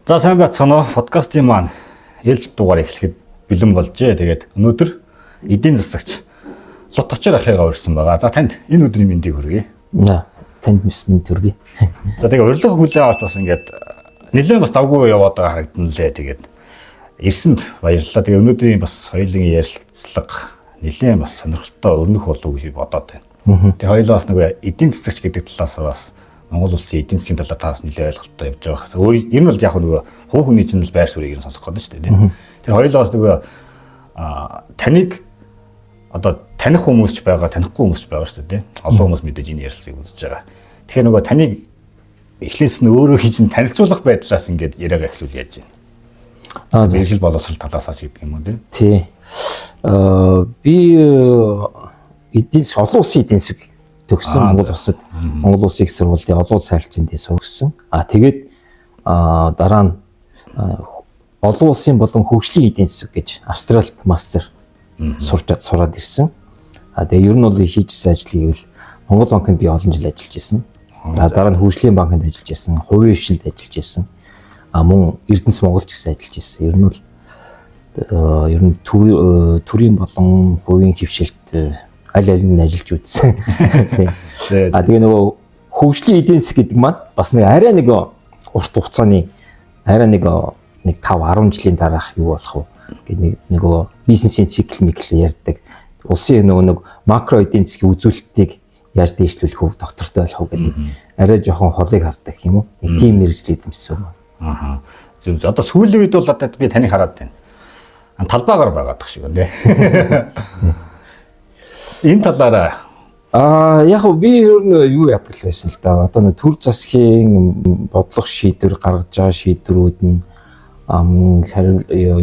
За сайн байцгаана уу? Подкастын маань ээлж дугаар эхлэхэд бэлэн болжээ. Тэгээд өнөөдөр эдийн засагч Лут Очир ахыгаа урьсан байгаа. За танд энэ өдрийн мэндийг хүргэе. Танд мэнд хүргэе. За тэгээд урилга хүлээ авч бас ингээд нэлээд бас завгүй яваад байгаа харагдан лээ. Тэгээд ирсэнд баярлалаа. Тэгээд өнөөдрийн бас хоёулын ярилцлага нэлээд бас сонирхолтой өрнөх болов уу гэж бодоод байна. Тэгээд хоёулаа бас нөгөө эдийн засагч гэдэг талаас бас Монгол улсын эдийн засгийн талаар таас нэлээд ойлголттой явж байгаа. Энэ бол яг нөгөө хувь хүний чинь л байр суурийг нь сонсох гэдэг шүү дээ. Тэр хоёулаа бас нөгөө таныг одоо таних хүмүүс ч байгаа, танихгүй хүмүүс ч байгаа шүү дээ. Олон хүмүүс мэдээж энэ ярилцлагыг үзэж байгаа. Тэгэхээр нөгөө таныг эхлээс нь өөрөө хийж танилцуулах байдлаас ингээд яриагаа эхлүүл яаж байна. Зэрэгэл боловсрол талаас ч гэдэг юм уу тий. Би эдийн олон улсын эдийн засаг төгссөн Монгол улсын их сургуулийн олон улсын харилцаанд сурсан. Тэгээд дараа нь олон улсын болон хөгжлийн эдийн засаг гэж Австралид мастер сураад ирсэн. Тэгээ ер нь бол хийжсэн ажлыг бол Монгол банкнд би олон жил ажиллаж ирсэн. За дараа нь хөгжлийн банкнд ажиллаж ирсэн, хувийн хвшилд ажиллаж ирсэн. Мөн Эрдэнэс Монголч гэсэн ажиллаж ирсэн. Ер нь төрийн болон хувийн хвшилд аль нь ажиллаж үзсэн. Тэгээ нөгөө хөгжлийн эдийн засаг гэдэг маань бас нэг арай нэг урт хугацааны арай нэг 5-10 жилийн дараах юу болох вэ? Гэдэг нөгөө бизнесийн цикл ярьдаг. Улсын нөгөө макро эдийн засгийн үзүүлэлтийг яаж дээшлүүлэх вэ? Доктортой болох уу гэдэг арай жоохон холыг хардаг юм уу? Нэг тийм мэргэжил эзэмшсэн юм. Зөв. Одоо сүүлийн үед бол одоо би таныг хараад байна. Талбайгаар байгаадах шиг байна тий. Энэ талаараа яг би ер нь юу яддаг байсан л да. Одоо нэг төр засгийн бодлого шийдвэр гаргаж байгаа шийдвэрүүд нь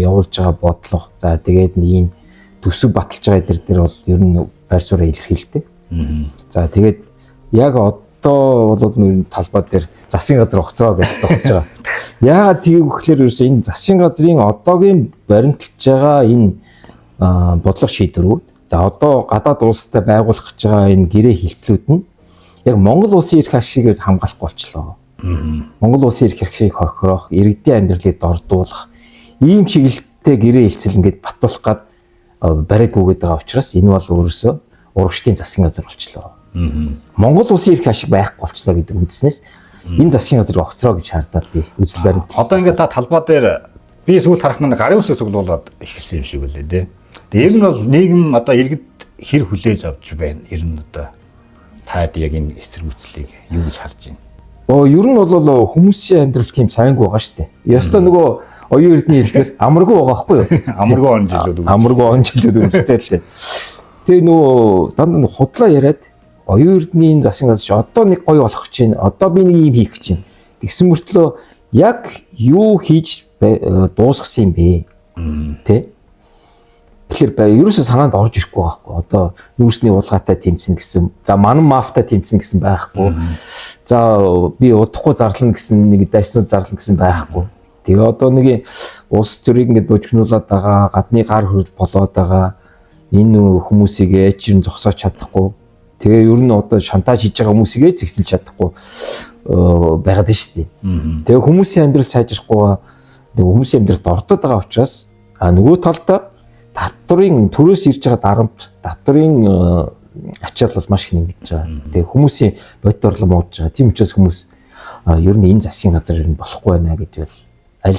явуулж байгаа бодлого. За тэгээд нэг төсөв баталж байгаа дээр бол ер нь байр сууриа илэрхийлдэг. За тэгээд яг одоо бол талбай дээр засгийн газар огцоо гэж зогсож байгаа. Яагаад тийг өгөхлөөр ерөөсөө энэ засгийн газрын одоогийн баримталж байгаа энэ бодлого шийдвэрүүд за одоо гадаад улстай байгуулах гэж байгаа энэ гэрээ хилцлүүд нь яг Монгол улсын эрх ашигыг хамгаалахгүй болчлоо. Монгол улсын эрх ашигыг хорхорох, иргэдийн амьдралыг дордуулах ийм чиглэлтэй гэрээ хилцэл ингээд батуулах гад бариадгүйгээд байгаа учраас энэ бол өөрөөсөө урагшдын засгийн газар болчлоо. Монгол улсын эрх ашиг байхгүй болчлоо гэдэг үндснээс энэ засгийн газрыг огцроо гэж шаардаад би үзэл баримт. Одоо ингээд та талбай дээр би сүүл харах нь гарын үсээс углуулад эхэлсэн юм шиг үлээ дээ. Тэгээд энэ бол нийгэм одоо иргэд хэр хүлээж авч байна. Ер нь одоо таад яг энэ эсэргүүцлийг юу гэж харж байна? Ер нь бол хүмүүсийн амьдрал тийм цаангүй байгаа шүү дээ. Ястаа нөгөө оюун эрдний хэлээр амаргүй байгаа байхгүй юу? Амаргүй он жилүүд. Амаргүй он жилүүд үргэлжлээ. Тэгээ нөгөө дандаа худлаа яриад оюун эрдний энэ засгийн газар чи одоо нэг гоё болох гэж байна. Одоо би нэг юм хийх гэж байна. Тэгсэн мөртлөө яг юу хийж дуусгасан юм бэ? Тэ? Тэгэхээр ерөөсөө санаанд орж ирэхгүй байхгүй. Одоо нүүрсний уулгаатай тэмцэн гэсэн. За манан мафтай тэмцэн гэсэн байхгүй. За би удахгүй зарлана гэсэн нэг дайснууд зарлана гэсэн байхгүй. Тэгээ одоо нэг улс төрийг ингээд божигнуулаад байгаа, гадны гар хөрөл болоод байгаа энэ хүмүүсийг ээж юм зогсоож чадахгүй. Тэгээ ер нь одоо шантаж хийж байгаа хүмүүсийг зэгсэлж чадахгүй байгаад шүү дээ. Тэгээ хүмүүсийн амьдрал сайжрахгүй, хүмүүсийн амьдралд ордод байгаа учраас нөгөө талдаа татврын төрөөс ирж байгаа дарамт, татврын ачаал бол маш их нэмэгдэж байгаа. Тэгээ хүмүүсийн бодит орлого муудж байгаа. Тийм учраас хүмүүс ер нь энэ засгийн газар ер нь болохгүй байна гэж бол аль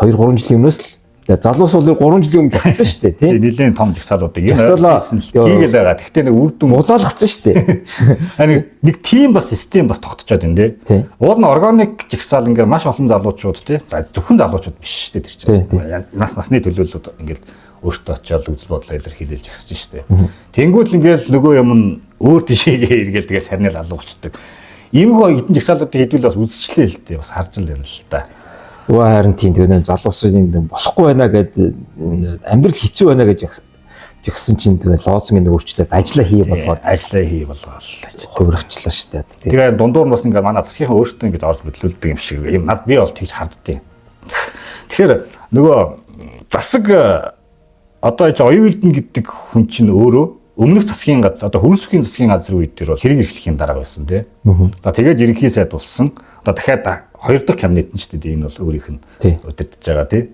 2-3 жилийн өмнөөс л залуус бол 3 жилийн өмнө болсон шүү дээ, тийм. Нэлээд том жагсаалуудыг хийгээл байгаа. Гэхдээ нэг үр дүн улаалгацсан шүү дээ. Нэг тийм бас систем бас тогтчоод байна дээ. Уул нь органик жагсаал ингээ маш олон залуучууд тий. За зөвхөн залуучууд биш шүү дээ тэр чинь. Насны төлөөллүүд ингээл өөртөө очиад үзэл бодлоо илэрхийлж жагсаж шүү дээ. Тэнгүүд л ингээл нөгөө юм нь өөр тишээгээ эргээл тэгээ сарнил алга болчдөг. Иймэрхүү эдэн жагсаалуудыг хэдүүл бас үзчихлээ л дээ. Бас харж л байна л та. Харин тийм тэгээ залуусын болохгүй байна гэд амьдрал хэцүү байна гэж жигсэн чинь тэгээ лоозинг өөрчлөөд ажиллаа хий болгоод хувиргачлаа шүү дээ. Тэгээ дундуур нь бас ингээ манай засгийнхаа өөртөө ингээ орж хөдлүүлдэг юм шиг юм над би бол тэгж харддیں۔ Тэгэхээр нөгөө засаг одоо ч оюун эрдэнэ гэдэг хүн чинь өөрөө өмнөх засгийн газар одоо хөрөн сүхийн засгийн газрын үед тэр бол хэрэг эрхлэхийн дараа байсан тий. За тэгээд ерөнхий сайд болсон. Одоо дахиад 2 дахь кабинет нь шүү дээ. Энэ бол өөрийнх нь Тий. удирдах байгаа тий.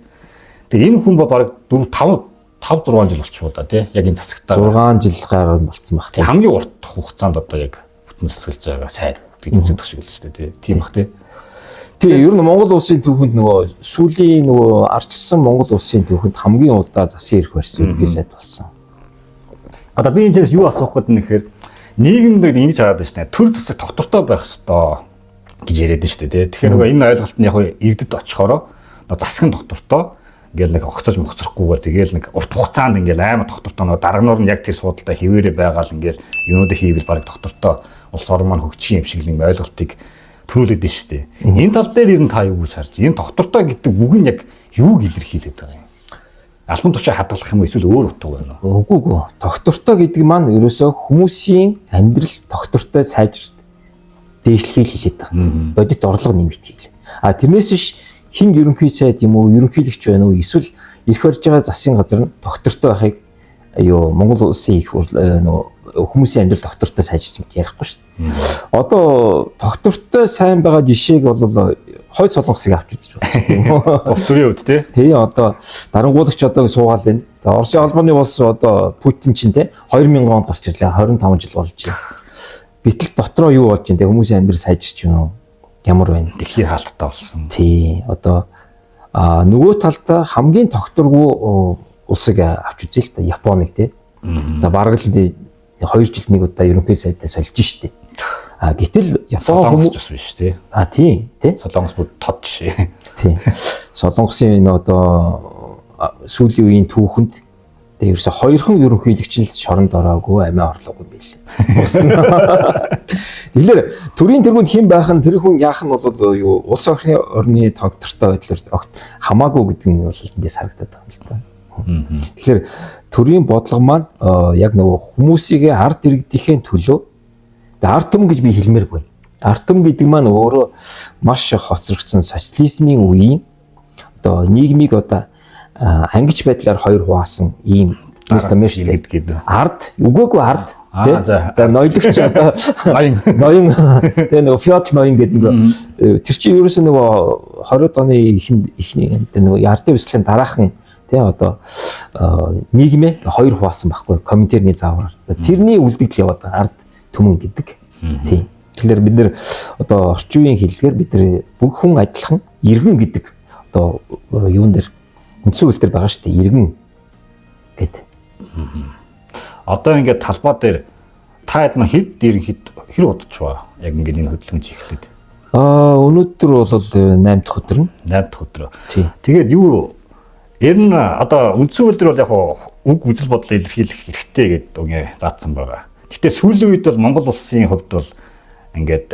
Тэгээ энэ хүн ба бараг 4 5 6 жил болчихвол да тий. Яг энэ засагтаа 6 жил гарсан болцсон баг тий. хамгийн урт хугацаанд одоо яг бүтэн засаглаж байгаа сайд гэж үздэг шиг л шүү дээ тий. Тийм бах тий. Тий, ер нь Монгол улсын түүхэнд нөгөө сүүлийн нөгөө арчилсан Монгол улсын түүхэнд хамгийн удаа засгийн эрх барьсан ерөнхий сайд болсон. Одоо би энэ юу асуух гээд нэхэр нийгэмд ингэж хараад байна шүү дээ. Төр засаг тогтвортой байх ёстой гэж яриад шүү дээ. Тэгэхээр нөгөө энэ ойлголт нь яг иргэдэд очихороо засаг нь тогтвортой ингээл нэг огцож мохцрохгүйгээр тэгээл нэг урт хугацаанд ингээл амар тогтвортой нөгөө даргануур нь яг тэр суудалтай хിവэрэ байгаал ингээл юунууд хийвэл баг тогтвортой улс орн маань хөгжих юм шиг л ойлголтыг төрүүлээд байна шүү дээ. Энэ тал дээр ер нь та юу гэж харж энэ тогтвортой гэдэг үг нь яг юуг илэрхийлээд байгаа юм? Албан тушаа хадгалах юм эсвэл өөр утга байна уу? Үгүй. Тогтвортой гэдэг маань ерөөсөө хүмүүсийн амьдрал тогтвортой сайжралт дээшлэхийг хэлээд байгаа. Бодит орлого нэмэгдэх хэлээ. А тэрнээс биш хин ерөнхий сайд юм уу, ерөнхийлөгч байна уу, эсвэл ирэх барьж байгаа засгийн газар нь тогтвортой байхыг Монгол улсын их хүмүүсийн амьдрал тогтвортой сайжрч гэж ярихгүй шүү дээ. Одоо тогтвортой сайн байгаа жишээг бол хойд солонгосыг авч үзэж байна тийм үү? Улс төрийн хувьд тий. Тэгээ одоо дарангуулагч одоо суугаал байна. Тэгээ Оросын албаны улс одоо Путин чинь тий 2000 онд гарч ирлээ. 25 жил болж байна. Гэтэл дотроо юу болж байна? Тэгээ хүмүүсийн амьдрал сайжирч байна уу? Ямар байна? Дэлхийн хаалттай болсон. Тий. Одоо нөгөө талдаа хамгийн тогтворгүй улсыг авч үзье л да. Японыг тий. За бараг л 2 жилд нэг удаа ерөнхий сайдаа сольж штэ. Гэтэл Япон хүмүүс бас биш тий. Тий. Солонгос бүр тод жишээ. Тий. Солонгосын энэ одоо сүүлийн үеийн түүхэнд тэгээ ерөөсө хоёрхан ерөнхийлөгч л шоронд ороогүй амиа орлоогүй билээ. Тэгэхээр төрийн тэргуунд хэн байх нь тэр хүн яах нь бол юу улс орны тогтвортой байдлаар хамаагүй гэдэг нь бол эндээс харагдаад байгаа юм л та. Тэгэхээр төрийн бодлого маань яг нөгөө хүмүүсийг ард иргэдийнхээ төлөө ард түмэн гэж би хэлмээргүй. Ард түмэн гэдэг маань өөрөө маш хоцрогдсон социализмын үеийн одоо нийгмийг одоо ангиж байдлаар хоёр хуваасан ийм юм шүү дээ. Ард, үгүйгүй ард тий. За ноёлогч одоо ноён тий нөгөө феодал ноён гэдэг нөгөө тэр чинь ерөөсөө нөгөө 20-д оны ихний нөгөө ардын үслийн дараахан тий одоо нийгмээ хоёр хуваасан байхгүй коминтерний заавар. Тэрний үлдэгдэл яваад ард түмэн гэдэг. Тий. Тэгэхээр бид нэр одоо орчин үеийн хэллэгээр бид нар бүх хүн адилхан иргэн гэдэг одоо юун дээр үндсэн хууль дээр байгаа шүү дээ. Иргэн гэд. Одоо ингээд талбай дээр та хэд маань хэд хэр удаж ба яг ингээд энэ хөдөлгөөн чиглэлд. Өнөөдөр бол 8 дахь өдөр нь. 8 дахь өдөр. Тий. Тэгээд юу ер нь одоо үндсэн хууль дээр бол яг үг үзэл бодлоо илэрхийлэх хэрэгтэй гэдэг үгээ заасан байгаа. Гэтэ сүүлийн үед бол Монгол улсын хувьд бол ингээд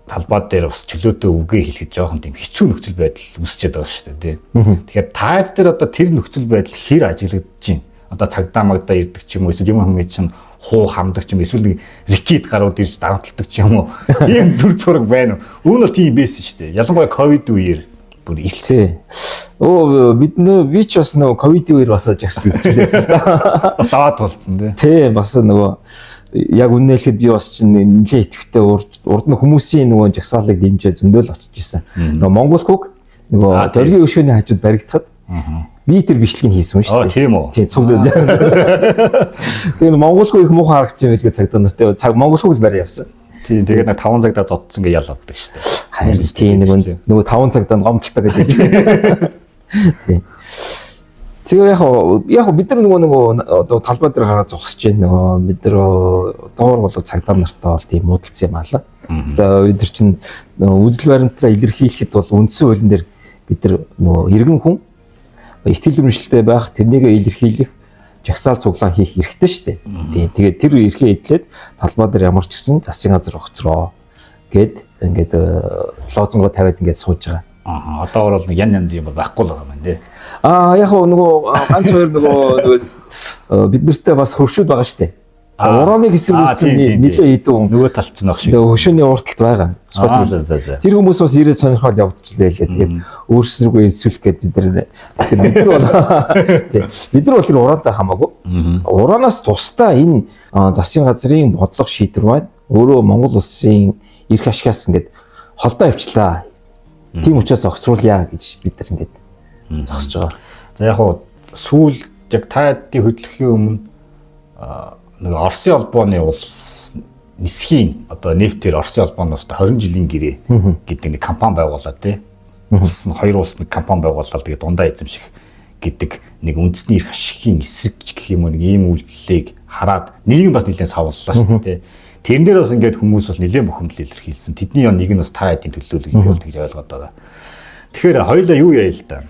талбай дээр бас чөлөөтэй үгээ хэлэхэд жоохон тийм хэцүү нөхцөл байдал үүсчээд байгаа шүү дээ тий. Тэгэхээр таад дээр одоо тэр нөхцөл байдал хэр ажиглагдаж байна? Одоо цагдаа магдаа ирдэг ч юм уу эсвэл юм хүмүүс чинь хуу хамдаг ч юм эсвэл нэг рекет гарууд ирж давталдаг ч юм уу. Ийм зүр зураг байна уу? Үүн бол тийм байсан шүү дээ. Ялангуяа ковид үеэр бүр илсээ. Би ч бас нөгөө ковидын үеэр бас жагсах үзчихлээсэн. Даваад тулцсан тий. Тий, бас нөгөө яг үнэлэхэд би бас чинь нэлээд идэвхтэй урд нь хүмүүсийн нөгөө жагсаалыг дэмжиж зөндөөл очиж исэн. Нөгөө Монгол хүүг нөгөө зоригийн өшөөний хажууд баригдахад би тэр бичлэгийг хийсэн юм шүү дээ. Тийм үү. Тий, цуг зэ. Тэгээ Монгол хүү их муухай харагдсан юм билгээ цагдаа нартай. Монгол хүү л барь явсан. Тий, тэгээд нэг 5 цагтаа зодсон гэж ял авдаг шүү дээ. Харин тий нөгөө 5 цагтаа гомдолтой гэдэг. Тий. Тэгээ яг бид нар нөгөө одоо талбай дээр гараад зогсож байна нөгөө бид нар доор бол цагдаа нартай бол тийм муудалцсан юм аа. За бид нар чинь үзэл баримтлаа илэрхийлэхэд бол үндсэн хуулийн дээр бид нар нөгөө иргэн хүн итгэл үнэмшилтэй байх тэрнийг илэрхийлэх жагсаал цуглаан хийх хэрэгтэй шүү дээ. Тийм тэгээд тэр эрхээ эдлээд талбай дээр ямар ч гэсэн засгийн газар огцроо гэд ингээд лозонгоо тавиад ингээд сууж байгаа. Одоо бол ян юм байхгүй л байгаа юм тий. Яг нөгөө ганц хоёр нөгөө бид нартай бас хөршүүд байгаа шүү дээ. Ураны хэсэг үүссэн нэлээ идэв. Нөгөө талд ч нөх шиг. Тэгээ хөшөөний урталт байгаа. Тэр хүмүүс бас ирээд сонирхоод явдчихлээ лээ. Тэгээд өөрсдөө эзсүүлэх гээд бид нар бол бид нар бол тэр ураантай хамаагүй. Ураанаас тусдаа энэ засгийн газрын бодлого шийдвэр маань өөрөө Монгол улсын эрх ашигаас ингээд холдоо явчлаа. Тийм учраас огцруулъя гэж бид нар ингээд зогсож байгаа. За яг хуу сүүл яг та хэдийн хөдлөхийн өмнө нэг Оросын холбооны улс нисхийн одоо нефтээр Оросын холбооноос 20 жилийн гэрээ гэдэг нэг компани байгууллаа тий. Улс нь хоёр улс нэг компани байгууллаа тэгээд дундаа эзэмших гэдэг нэг үндэсний эрх ашигын эсрэг гэх юм уу нэг ийм үйлдэлийг хараад нийгэм бас нэлээд савллаа шүү дээ тий. Тэрэн дээр бас ингээд хүмүүс бол нэлээд бухимдал илэрхийлсэн. Тэдний нэг нь бас та хэдийн төлөөлөл юм гэж ойлгоод байгаа. Тэгэхээр хоёулаа юу яа л да.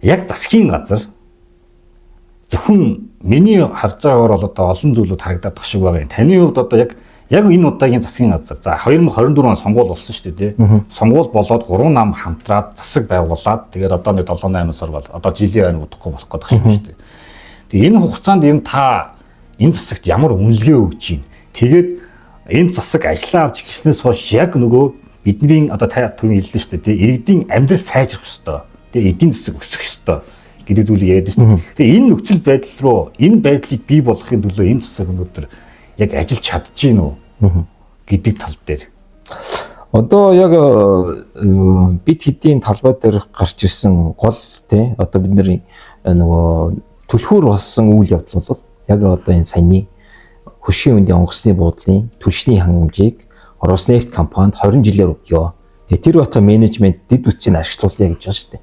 Яг засгийн газар зөвхөн миний харж байгаагаар бол одоо олон зүйлүүд харагдаад тах шиг байгаа юм. Таны хувьд одоо яг энэ удаагийн засгийн газар за 2024 он сонгуул болсон шүү дээ тий. Сонгуул болоод 3 нам хамтраад засаг байгуулад тэгээд одоо нэг 7-8 сар бол одоо жилийн айн удахгүй болох гэдэг шиг шүү дээ. Тэгээд энэ хугацаанд энэ та энэ засагт ямар үнэлгээ өгч байна? Тэгээд энэ засаг ажиллаа авч гиснээс хойш яг нөгөө бидний одоо та түрүү хэллээ шүү дээ тий. Иргэдийн амьдрал сайжрах ёстой. Тэгээ эдийн засаг өсөх ёстой гэдэг зүйлийг яриад байна. Тэгээ энэ нөхцөл байдал руу энэ байдлыг бий болгохын төлөө энэ засаг өнөөдөр яг ажиллаж чадж гин үү гэдэг тал дээр. Одоо яг бид хэдийн талбай дээр гарч ирсэн гол тий одоо бидний нөгөө түлхүүр болсон үйл явдал бол яг одоо энэ саяны хөшгийн үндийн онгоцны буудлын түлшний хангамжийг Роснефть компанид 20 жилээр өгөө. Тэгээ тэр бата менежмент дэд үтсийг ашиглуулъя гэж байна шүү дээ.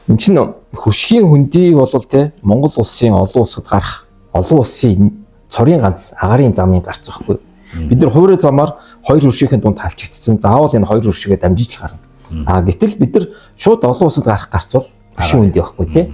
Энэ чинь хөшгийн хөндийг бол тий Монгол улсын олон улсад гарах олон улсын цорын ганц агарын замын гарц байхгүй. Бид нар хувираа замаар хоёр хөршийн дунд тавьчихсан. Заавал энэ хоёр хөршигээ дамжиж гарна. Гэтэл бид нар шууд олон улсад гарах гарцвал хөшгийн үндий байхгүй тий.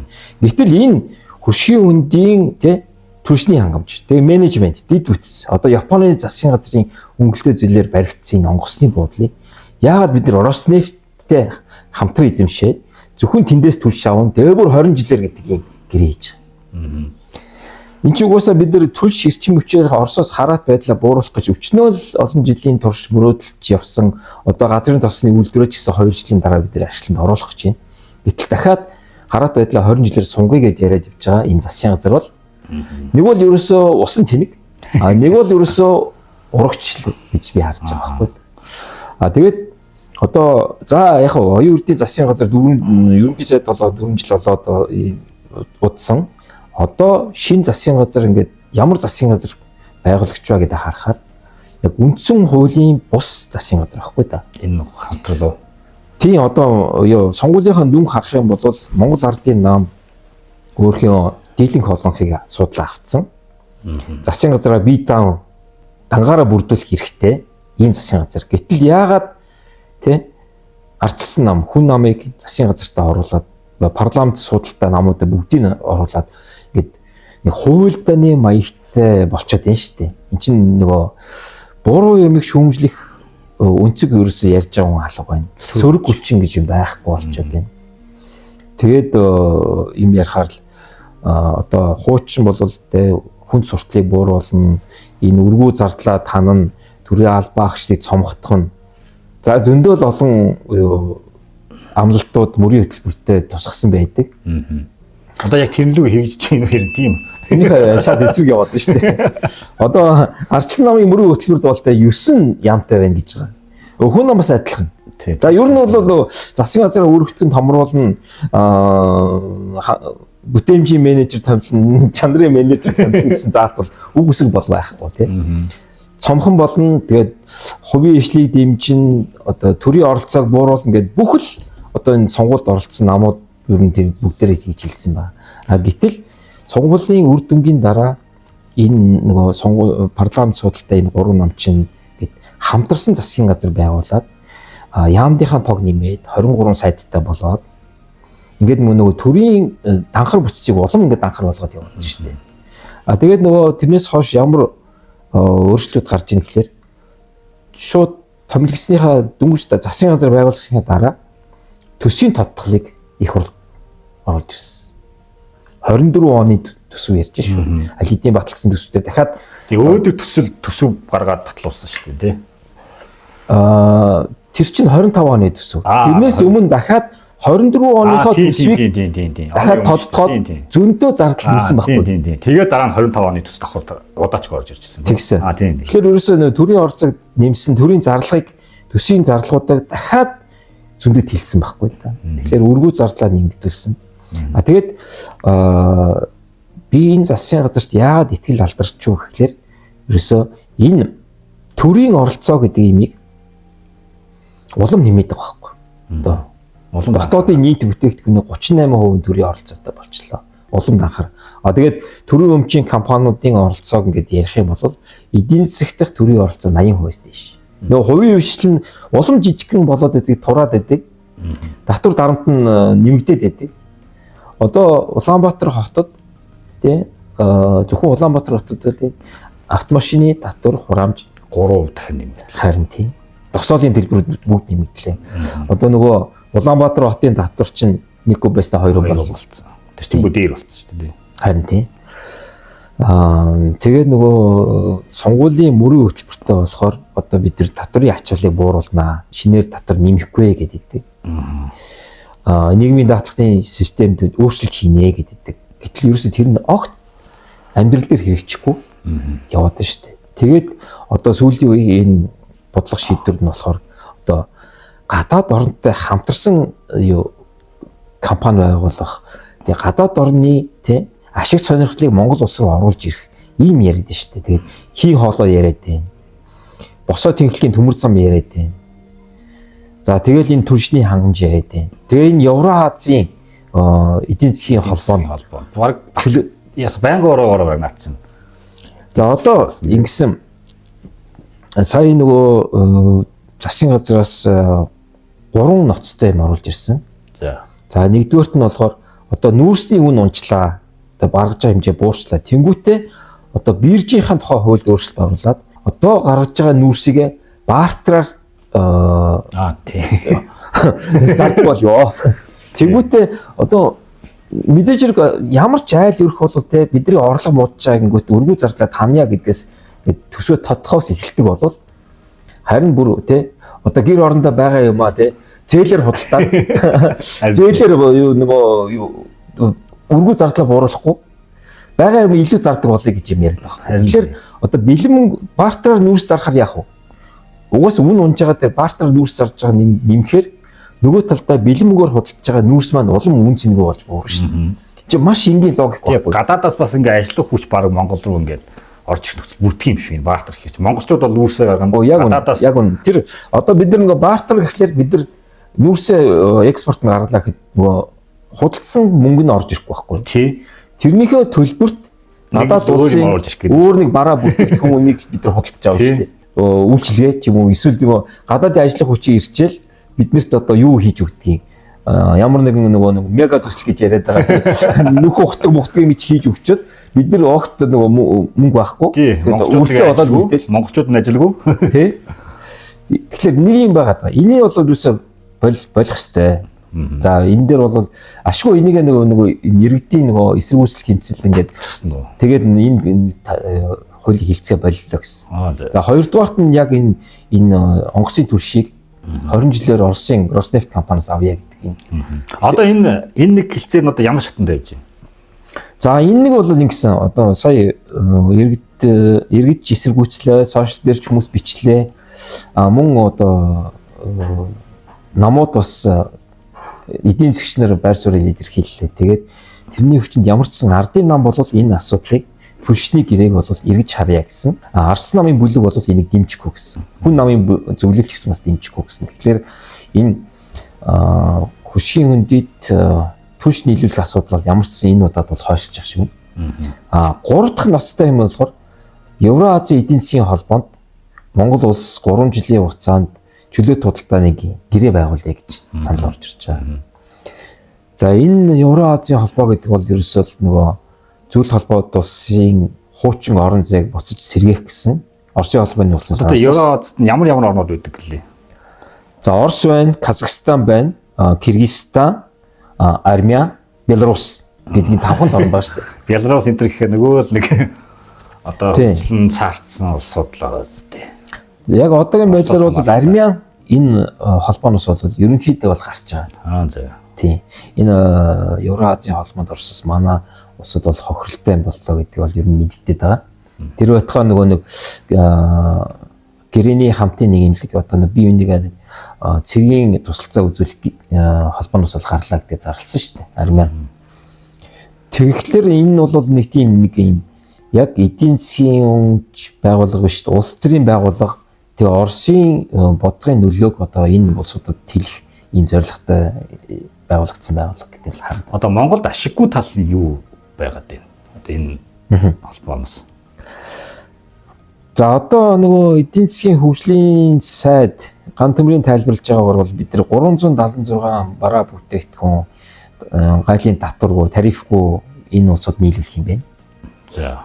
Гэтэл энэ хөшгийн үндийн тий түлшний хангамж, тэгээ менежмент, дэд үтс одоо Японы засгийн газрын өнгөлтэй зэлээр баригдсан энэ онгоцны буудлыг яагаад бид нар Роснефттэй хамтран эзэмшээд зөвхөн тэндээс түлш аван тэгээ бүр 20 жилээр гэдэг юм гэрээ хийж байгаа. Энд чинь угаасаа бид нар түлш эрчим хүчээр Оросоос хараат байдлаа бууруулах гэж өчнөө л олон жилийн турш мөрөөдөлж явсан одоо газрын тосны үйлдвэрч гэсэн 2 жилийн дараа бид нар ажланд оруулах гэж байна. Гэтэл дахиад хараат байдлаа 20 жилээр сунгая гэж яриад явж байгаа энэ засгийн газар бол нэг бол ерөөсөө усан тэнэг нэг бол ерөөсөө урагч гэж би харж байгаа байхгүй. Тэгээд одоо за яг оюун үрдийн засгийн газар ерөнхий сайд болоод 4 жил болоод удсан. Одоо шинэ засгийн газар ингээд ямар засгийн газар байгуулагч ба гэдэг харахаар яг үндсэн хуулийн бус засгийн газар байхгүй да. Энэ хамтрал уу? Тийм одоо сонгуулийнхаа дүнг харах юм бол Монгол Ардын нам өөрхийн дийлэнх олонхыг судлаа авцсан. Засгийн газараа бие даан дангаараа бүрдүүлэх хэрэгтэй ийм засгийн газар. Гэтэл яагаад тий ардчилсан нам хүн намыг засгийн газартаа оруулаад парламент судалтай намуудаа бүгдийг оруулаад ингээд нэг хуульдааны маягтай болчиход байна шүү дээ. Энд чинь нөгөө буруу юмыг шүүмжлэх өнцөг ерөөсөө ярьж байгаа хүн алга байна. Сөрөг хүчин гэж юм байхгүй болчиход байна. Тэгээд юм ярихаар л одоо хуучин бол тэ хүн суртлыг бууруулна, энэ өргүү зардлаа танана, төрийн албаагчдыг цомготох нь. За зөндөө л олон амлалтууд мөрийн хөтөлбөртэй тусгасан байдаг. Одоо яг тэмлүү хийж чинь юм тийм. Энийг шат эсрэг яваад байна шүү дээ. Одоо ардсан намын мөрийн хөтөлбөрд бол тэ 9 ямтай байна гэж байгаа. Хүн намаас адилхан. За ер нь бол засгийн газрын өргөтгөн томруулна бүтээмжийн менежер томилно, чанарын менежер томилно гэсэн заалт бол үг үсэг бол байхгүй тийм. Цомхон болно. Тэгээд хувийн ижлийг дэмжин одоо төрийн оролцоог бууруулна гэд бүх л одоо энэ сонгуульд оролцсон намууд ер нь тэр бүгдээрээ хийж хэлсэн ба. Гэтэл сонгуулийн үр дүнгийн дараа энэ нөгөө парламент судалтай энэ 3 нам чинь гэд хамтарсан засгийн газар байгуулад яамдынхаа тог нэмээд 23 сайттай болоод ингээд нөгөө төрийн данхар бүтцийг улам ингээд данхар болгоод яваад байна шүү дээ. Тэгээд нөгөө тэрнээс хойш ямар өөрчлөлт гарч ийн гэхээр шууд томилгсныхаа дүнгийн засгийн газар байгуулсны дараа төсвийн тодтголыг их хурл оруулж ирсэн. 24 оны төсөв ярьж шүү. Аль хэдийн батлагдсан төсвүүдээр дахиад өөдөг төсөв гаргаад батлуулсан шүү дээ. Тэр чинь 25 оны төсөв. Тэрнээс өмнө дахиад 24 оныхоо төсвийг дахиад тодтогоод зөндөө зардал нэмсэн байхгүй. Тэгээд дараа нь 25 оны төсөв давхар удаач орж ирж ирсэн. Тэгсэн. Тэгэхээр ерөөсөө төрийн орцог нэмсэн төрийн зарлагыг төсвийн зарлагуудыг дахиад зөндөд хэлсэн байхгүй да. Тэгэхээр өргүү зардлаа нэмэгдүүлсэн. Тэгээд би энэ засгийн газарт яагаад итгэл алдарч юу гэхээр ерөөсөө энэ төрийн оролцоо гэдэг имийг улам нэмээд байгаа байхгүй. Одоо дотоодын нийт бүтээгдэхүүний 38% төрийн оролцоотой болчихлоо. Улам анхаар. Тэгээд төрийн өмчийн компаниудын оролцоог ингээд ярих юм бол эдийн засагт дэх төрийн оролцоо 80%-аас дээш. Нөгөө хувийн хвшил нь улам жижигхэн болоод байдаг, тураад байдаг. Татвар дарамт нь нэмэгдээд байдаг. Одоо Улаанбаатар хотод тий зөвхөн Улаанбаатар хотод л автомашины татвар хураамж 3% дахин нэмэгдээ. Харин тий. Досоолын дэлбэрүүд бүгд нэмэгдлээ. Одоо нөгөө Улаанбаатар хотын татвар чинь 1 кубэстэ 2 болчихсон. Тэр чинь бүр дээр болчихсон шүү дээ. Харин тий. Тэгээд нөгөө сонгуулийн мөрийн хөтөлбөртэй болохоор одоо бид нар татварын ачааллыг бууруулнаа. Шинээр татвар нэмэхгүй гэдэг. Нийгмийн даатгалтын системд өөрчлөлт хийнэ гэдэг. Гэтэл ерөөсөө тэр нь огт амьдрал дээр хэрэгжихгүй яваад шүү дээ. Тэгээд одоо сүүлийн үеийн энэ бодлого шийдвэр нь болохоор одоо гадаад орнтой хамтарсан компани байгуулах, тэгээд гадаад орны тий ашиг сонирхлыг Монгол улс руу оруулж ирэх ийм яриад шүү дээ. Тэгээд хий хоолой яриад байна. Босоо тэнхлэгийн төмөр зам яриад байна. За тэгээд энэ түншний хангамж яриад байна. Тэгээд энэ Евразийн эдийн засгийн холбоо баг яс байнга ороо наад чинь. За одоо ингэсэн сая нөгөө засгийн газраас 3 ноцтой юм оруулж ирсэн. За нэгдүгээрт нь болохоор одоо нүүрсний үн унчлаа. Одоо баргаж байгаа хэмжээ буурчлаа. Тэнгүүтээ одоо биржийнхаа тухай хуульд өөрчлөлт оруулаад одоо гаргаж байгаа нүүрсийгээ бартераар зардаг болё. Тэнгүүтээ одоо мэдээж хэрэг ямар ч айл өрх бол те бидний орлого муудаж байгаа гингүүт өргүү зардлаа таня гэдгээс төсвөө тодтохоос эхэлдэг болвол харин бүр те одоо гэр орондоо байгаа юм а те зээлэр худалдаад зээлэр нөгөө өргүү зардлаа бууруулахгүй байгаа юм илүү зардаг болъё гэж юм яриад байгаа. Тэгэхээр одоо бэлэн мөнгө бартераар нүүрс зархаар яах вэ? Угаас үн унж байгаа дээр бартераар нүүрс зарж байгаа нэмэхээр нөгөө талдаа бэлэн мөнгөөр худалдаж байгаа нүүрс маань улам үн цэнэгүй болж буурна шүү дээ. Чи маш энгийн логик байхгүй. Гадаадаас бас ингээ ажиллах хүч баг Монгол руу ингээ орж ирэх нөхцөл бүрдэх юм шиг бартер хийх. Монголчууд бол нүүрсээ гадаадаас яг үн тэр одоо бид нар нөгөө бартер гэхлээр бид нар нүүрсээ экспорт нь гаргалаа гэхэд нөгөө худалдсан мөнгө нь орж ирэхгүй байхгүй. Тий. Тэрнийхээ төлбөрт надад улсын өөр нэг бараа бүтээгдэхүүнийг бид нар худалдаж авах шүү дээ. Үйлчилгээ ч юм уу эсвэл нөгөө гадаадын ажиллах хүчийн ирчээл биднэрт одоо юу хийж өгдгийг ямар нэгэн нөгөө мега төсөл гэж яриад байгаа. Нөх ухтаг мухтгийг мич хийж өгчөөд бид нар огт нөгөө мөнгө байхгүй. Өөртөө болоод үлдээл монголчууд нь ажилгүй. Тий. Тэгэхээр нэг юм байгаа. Энийг бол ерөөсөө болох хэвээр. За энэ дээр бол ашгүй энийг нөгөө иргэдийн нөгөө эсэргүүцэл тэмцэл ингээд тэгээд энэ хуулийн хилцээ боллоо гэсэн. За хоёрдугаарт нь яг энэ онгоцын түлшийг 20 жилээр Оросын Роснефть компаниас авъя гэдэг юм. Одоо энэ нэг хилцээр нь одоо ямар шатнд явж байна? За энэ нэг бол ингэсэн одоо сая иргэд эсэргүүцлээ, сошиал дээр ч хүмүүс бичлээ. Мөн одоо намууд бас эдийн засгчнаар байр суурийг илэрхийллээ. Тэгээд тэрний хүчинд ямар ч сан ардын нам бол энэ асуудлыг түлшний гэрээг бол эргэж харъя гэсэн. Арс намын бүлэг бол энийг дэмжихгүй гэсэн. Хүн намын зөвлөлт гэсэн бас дэмжихгүй гэсэн. Тэгэхээр энэ хөшгийн хөндөд түлш нийлүүлэх асуудал бол ямар ч сан энэ удаад бол хойшиж ах шиг байна. 3 дахь ноцтой юм болохоор Евразийн эдийн засгийн холбоонд Монгол улс 3 жилийн хугацаанд чөлөөт худалдааны гэрээ байгуулъя гэж санал орж ирж байгаа. За энэ Евразийн холбоо гэдэг бол ерөөсөө нөгөө зөвлөлт холбоод улсын хуучин орон зайг буцаж сэргээх гэсэн Оросын холбооны улсын санал. Одоо Евразид ямар орнууд байдаг гэлээ? За Орос байна, Казахстан байна, Кыргызстан, Армения, Беларусь гэдгийн 5 орн байна шүү дээ. Беларусь энэ гэхээр нөгөө л нэг одоо хөгжлөн цаардсан улсууд л байгаа зү. Яг одоогийн байдлаар бол Армения энэ холбооноос бол ерөнхийдөө бол гарч байгаа. За. Тийм. Энэ Евразийн холбоонд орсоос манай улсад бол хохиролтой юм боллоо гэдэг бол ер нь мэдэгдээд байгаа. Тэр байтугай нөгөө нэг гэрээний хамтын нийгэмлэг одоо нэг бие биенийгээ нэг цэргийн тусалцаа үзүүлэх холбооноос бол гарлаа гэдэг зарласан шүү дээ. Армян. Тэгэхээр энэ бол нэг юм яг эдийн засгийн байгууллага биш улс төрийн байгууллага тэгээ Оросын бодлогын нөлөөг одоо энэ улсуудад тэлэх ийм зорилготой байгуулагдсан байгууллага гэдэг л харагдана. Одоо Монголд ашиггүй тал нь юу байгаад байна? Одоо энэ холбооноос. За одоо нөгөө эдийн засгийн хөгжлийн сайд ган төмрийн тайлбарлаж байгаагаар бол бид нар 376 бараа бүтээгдэхүүн гайлын татваргүй, тарифгүй энэ улсууд нийлүүлэх юм байна.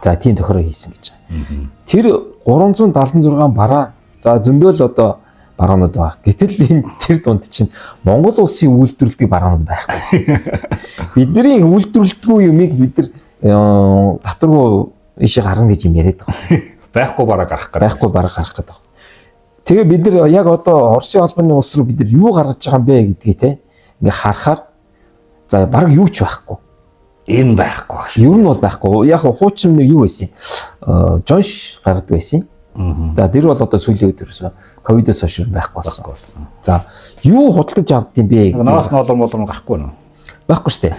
За тийм тохиолдол хийсэн гэж байна. Тэр 376 бараа за зөндөл одоо бараанууд байна. Гэтэл энэ тэр дунд чинь Монгол улсын үйлдвэрлэдэг бараанууд байхгүй. Бидний үйлдвэрлэдэггүй юмыг бид нар татваргүй ийшээ гаргана гэж юм яриад байгаа. Байхгүй бараа гарах гэдэг. Байхгүй бараа гарах гэдэг. Тэгээ бид нар яг одоо Оросын албаны улс руу бид нар юу гаргаж байгаа юм бэ гэдгийг те ингээ харахаар за бараг юу ч байхгүй. Энэ байхгүй. Ер нь бол байхгүй. Яг хуучин нэг юу байсан? Жонш гаргадаг байсан. За тэр бол одоо сүүлийн үед ерөөсө ковидос хойш байхгүй болсон. За юу худалдаж авд юм бэ гэдэг. Наас ноолон гарахгүй нөө. Байхгүй шүү дээ.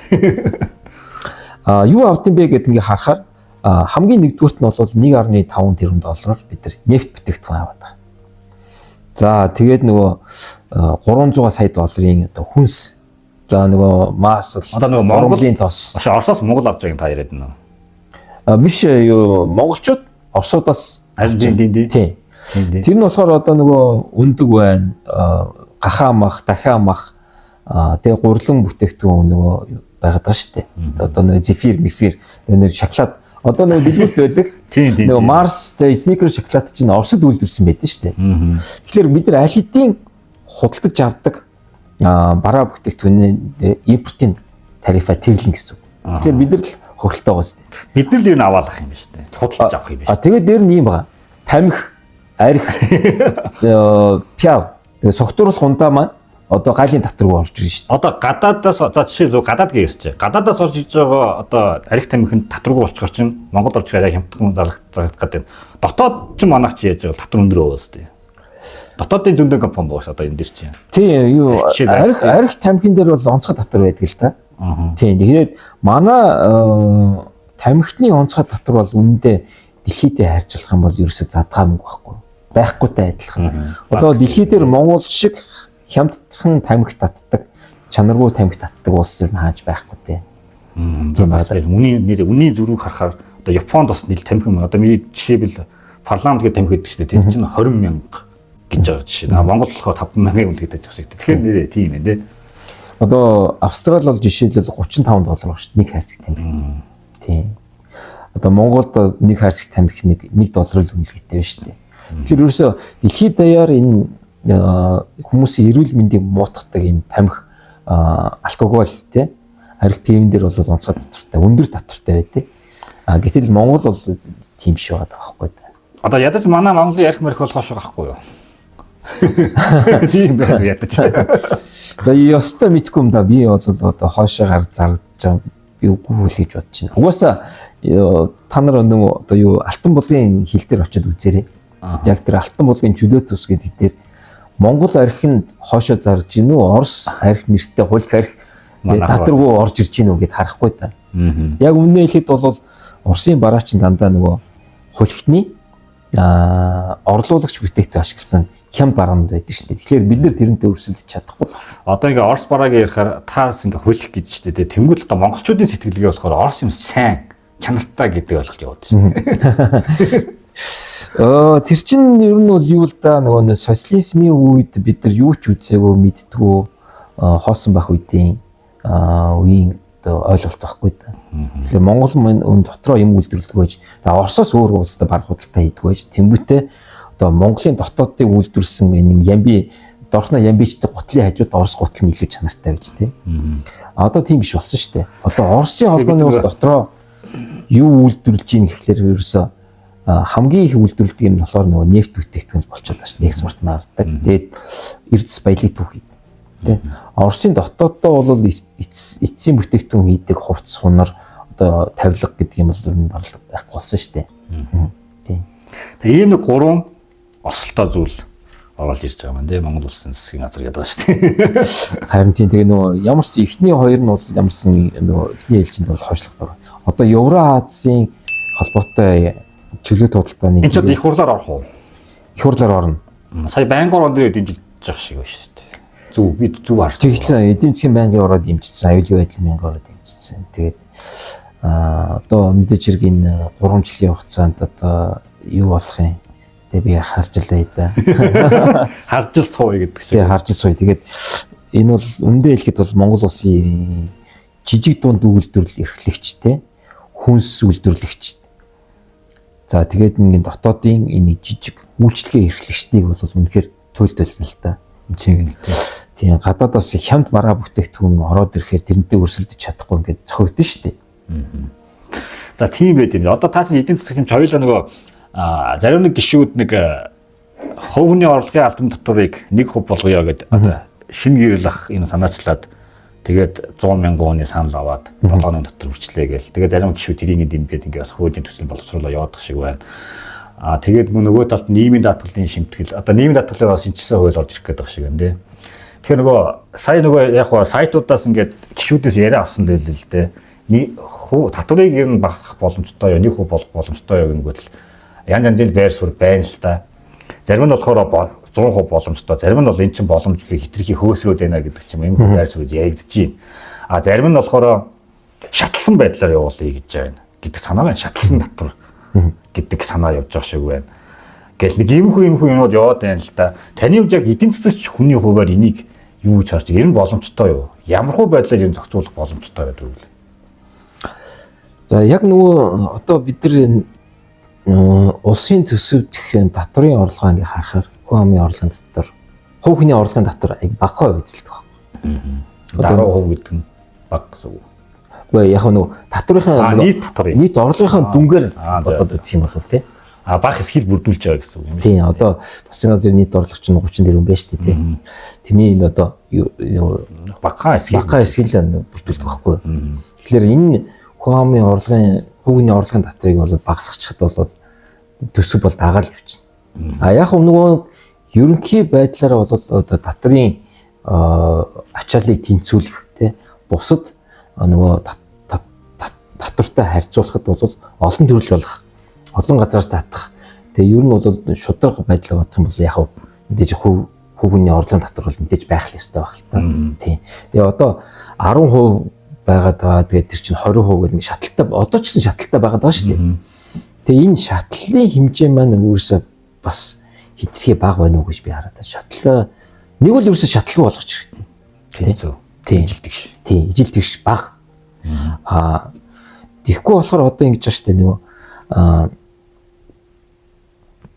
Юу авд юм бэ гэдэг ингээ харахаар хамгийн нэгдүгürt нь бол 1.5 тэрбум доллараар бид нар нефт бүтээгдэхүүн аваад байгаа. За тэгээд нөгөө 300 сая долларын одоо хүнс. За нөгөө мас одоо нөгөө Монголын тос. Оросоос Монгол авч байгааг та яриад байна уу? Биш юу монголчууд Оросоодоос аржин тий. Тэр нь болохоор одоо нөгөө өндөг байна, гахаа мах, дахиа мах тэгээ гурлан бүтээгдэхүүн нөгөө байгаад байгаа шүү дээ. Одоо нөгөө зефир, мифир тэгээ нөгөө шоколад одоо нөгөө дэлгүүрт байдаг. Нөгөө Марс тэгээ сникер шоколад чинь Оросд үйлдвэрсэн байдаг шүү дээ. Тэгэхээр бид нар аль хэдийн худалдаж авдаг бараа бүтээгдэхүүний импортын тарифа тэглэн гэсэн. Тэгэхээр бид нар л хөрөлтөө байгаа шүү дээ. Бид нар л юу аваалах юм биш үү? Худалдаж авах юм биш. Тэгээд дээр нь юм байгаа. Тамхи, арх, пяв, тэгээд согтууруулах хундаа маань одоо гайлын татваргүй орж ирж шүү дээ. Одоо гадаадаас за жишээ зөв гадаад гэрч. Гадаадаас орж иж байгаа одоо арх тамхинд татваргүй болчихор чинь Монгол орж ирээ хямдхан зарагдах гэдэг. Дотоод ч манайх чи яаж татвар өндөр өөс дээ. Дотоодын зөндөө компани боош одоо энэ дэр чинь. Тийм юу арх тамхин дээр бол онцгой татвар байдаг л та. Тийм тэгээд манай тамхины онцгой татвар бол үнэндээ дэлхийдээ харьцуулах юм бол ерөөсөө задгаа мөнгө байхгүй. Байхгүйтэй адилхан. Одоо дэлхий дээр Монгол шиг хямдхан тамхи татдаг, чанаргүй тамхи татдаг улс ер нь хааж байхгүй те. Тийм байна. Үний зүрхийг харахаар одоо Японд бас нийл тамхи одоо миний жишээлбэл парламент гэдэг тамхи гэдэг чинь тэр чинь 20 мянга гэж байгаа жишээ. Монгол болохоор 5 мянган үнэ гэдэг жишээ. Тэгэхээр нэрээ тийм ээ те. Одоо Австрали бол жишээлбэл $35 баг шүү нэг хайрцаг тамхи. Тийм. Одоо Монголд нэг хайрцаг тамхи $1 л үнэлгээтэй байна шүү дээ. Тэгэхээр ерөөсөө дэлхийд даяар энэ хүмүүсийн эрүүл мэндийг муутгадаг энэ тамхи алкогол тий арх пивэн дээр бол онцгой татвартай өндөр татвартай байдаг. Гэтэл Монгол бол тийм биш байгаа байхгүй. Одоо ядаж манай Монголын арх марх бол хоошоо гахгүй юу? Тийм байх ядаж. За ёстой мэдгүй юм да би бол одоо хоошоо гарч зарж байгаа би үгүй хөл гэж бодож байна. Угаасаа та нар нөгөө одоо юу алтан булгын хил дээр очиод үзээрэй. Яг тэр алтан булгын чөлөөт ус гэдэг дээр Монгол архинд хоошоо зарж гинүү Орос арх нэртэй хуль арх татваргүй орж ирж гинүү гэд харахгүй та. Яг үнэ хэлэхэд бол Оросын бараач дандаа нөгөө хулхтны орлуулагч бүтээгдэхүүн ашигласан хямд бараанд байдаг шүү дээ. Тэгэхээр бид нэр тэрнтэй өрсөлдөж чадахгүй л. Одоо ингээ Орос барааг ярихаар таас ингээ хулх гэж шүү дээ. Тэнгүүл одоо монголчуудын сэтгэлгээ болохоор Орос юм сайн чанартай гэдэг ойлголт яваад шүү дээ. Тэр чинь ер нь бол юу л да нөгөө социализмын үед бид нар юу ч үзээгүй мэдтгүү хоосон байх үеийн ойлголт байхгүй да. Тэгэхээр Монгол өн дотроо юм үйлдвэрлэдэг байж за Оросоос өөр улстай баг худалдаа хийдэг байж тэнгүүтээ одоо Монголын дотоодыг үйлдвэрсэн энэ ямби дорхно ямбичтэй гутлын хажууд Орос гутал нь илүү чанартай байж тээ. Одоо тийм биш болсон шүү дээ. Одоо Оросын холбооны улс дотроо юу үйлдвэрлэж ийн гэхлээр ерөөсөө хамгийн их үйлдвэрлэдэг юм болохоор нөгөө нефт бүтээгдэхүүн болчиход байна шүү дээ. Экспорт наарддаг. Тэгээд эрдэс баялаг түүхий. Тэ. Оросын дотооддоо бол эцсийн бүтээгдэхүүн хийдэг хувцс хунар одоо тавилга гэдэг юм бол ер нь барлаг байхгүй болсон шүү дээ. Тийм. Тэгээ ийм нэг гурван осолтой зүйл оролж ирж байгаа маань тийм Монгол улсын засгийн газар гэдэг байгаа шүү дээ. Харин тийм тэгээ нөгөө ямар ч эхний хоёр нь бол ямарсан нөгөө эхний ээлжинд бол хойшлох дор. Одоо Евразийн холбоотой чөлөөт худалдааны энэ ч их хурлаар орох уу? Их хурлаар орно. Сая Бангор он дээр дэмжиж явах шиг байна шүү дээ. Зөв би зөв харж. Тэгсэн эдийн засгийн банкны ороод дэмжижсэн, аюулгүй байдлын банк ороод дэмжижсэн. Тэгээд одоо мэдээж хэрэг энэ 3 жилийн хугацаанд одоо юу болох юм? Тэгээ би харж л да. Харж л сууя гэдэг чинь. Тэгээ харж сууя. Тэгээд энэ бол үндэ хэлэхэд бол Монгол улсын жижиг дунд үйлдвэрлэл эрхлэгчтэй хүнс үйлдвэрлэгч. За тэгээд ингээд дотоодын энэ жижиг үйлчлэгээ эрхлэгчдийг бол үнэхээр туйлдвал л да. Энэ тийм гадаадаас хямд маргаа бүтээгдэхүүн ороод ирэхээр тэрнтэй өрсөлдөж чадахгүй ингээд цохигдсон шүү дээ. За тийм байт юм. Одоо таас эдийн засгийн хоёулаа нөгөө зарим нэг гишүүд нэг хувийн орлогын албан татварыг 1% болгоё гэдэг одоо шинэ гэрэл ах энэ санаачлаад тэгээд 100 мянган хүний санал аваад 7 оны дотор хүрчлээ гээл. Тэгээд зарим гишүүд тэрийг дэмжиж ингээд бас хуулийн төсөл боловсруулаа яваадах шиг байна. Тэгээд нөгөө талд нийгмийн даатгалын шимтгэл одоо нийгмийн даатгалаар шинжилсэн хууль орж ирэх гэдэг шиг байна тий. Тэгэхээр нөгөө сая нөгөө яг хаа сайтуудаас ингээд гишүүдээс яриа авсан л л дээ. Татварыг ер нь багасгах боломжтой юу, 1% болох боломжтой юу гэнэгүй л янз янзын байр суурь байна л да. Зарим нь болохоор 100% боломжтой, зарим нь бол эн чинь боломжгүй хитрхи хөөсрөөд байна гэдэг ч юм байр суурь яригдж байна. Зарим нь болохоор шатлсан байдлаар явуулъя гэж байна гэдэг санаа байна. Шатлсан татвар гэдэг санаа явж байгаа шиг байна. Гэтэл нэг иймхүү юмуд яваад байна л да. Таны хувьд яг эдийн засгч хүний хуваар энийг юу гэж харж ер нь боломжтой юу? Ямар хөө байдлаар ер нь зохицуулах боломжтой байдаг вэ? За яг нөгөө одоо бид нар улсын төсөвдөх татврын орлогоо ингээ харахаар хүн амын орлогын татвар, хувийн орлогын татвар багахан үзэлдэг байна. 10% гэдэг нь бага гэсэн үг. Гэхдээ яг нөгөө татврын нийт орлогын дүнгээр одоо үзэх юм бол тий. Бага хэсгийг бүрдүүлж байгаа гэсэн үг юм. Тийм одоо засгийн газрын нийт орлого чинь 30 тэрбум байна шүү дээ тий. Тэрний одоо багахан хэсгийг л бүрдүүлдэг байхгүй. Тэгэхээр энэ хувийн орлогын татварыг бол багасгачихад бол төсөв бол дагаал явчихна. Яг нөгөө ерөнхий байдлаараа бол одоо татврын ачааллыг тэнцвүүлэх тий бусад нөгөө татвартай харьцуулахад бол олон төрөл болох, олон газараас татах. Тэгээ ер нь бол шударга байдлаар бодох юм бол яг мэдээж хувийн орлогын татвар бол мэдээж байх л ёстой байх л та. Тийм. Тэгээ одоо 10% байгаад байгаа. Тэгээд тэр чинь 20% гэдэг шаталтай одоо ч гэсэн шаталтай байгаад байгаа шүү дээ. Тэгээ энэ шатлалын хэмжээ маань өөрөөсөө бас хитрхи бага байна уу гэж би хараад байна. Шатлал нэг бол ерөөсөө шатлалгүй болгоч хэрэгтэй. Тийм. Тийм, ижил тэгш бага. Тэгэхгүй болохоор одоо ингэж байна шүү дээ нөгөө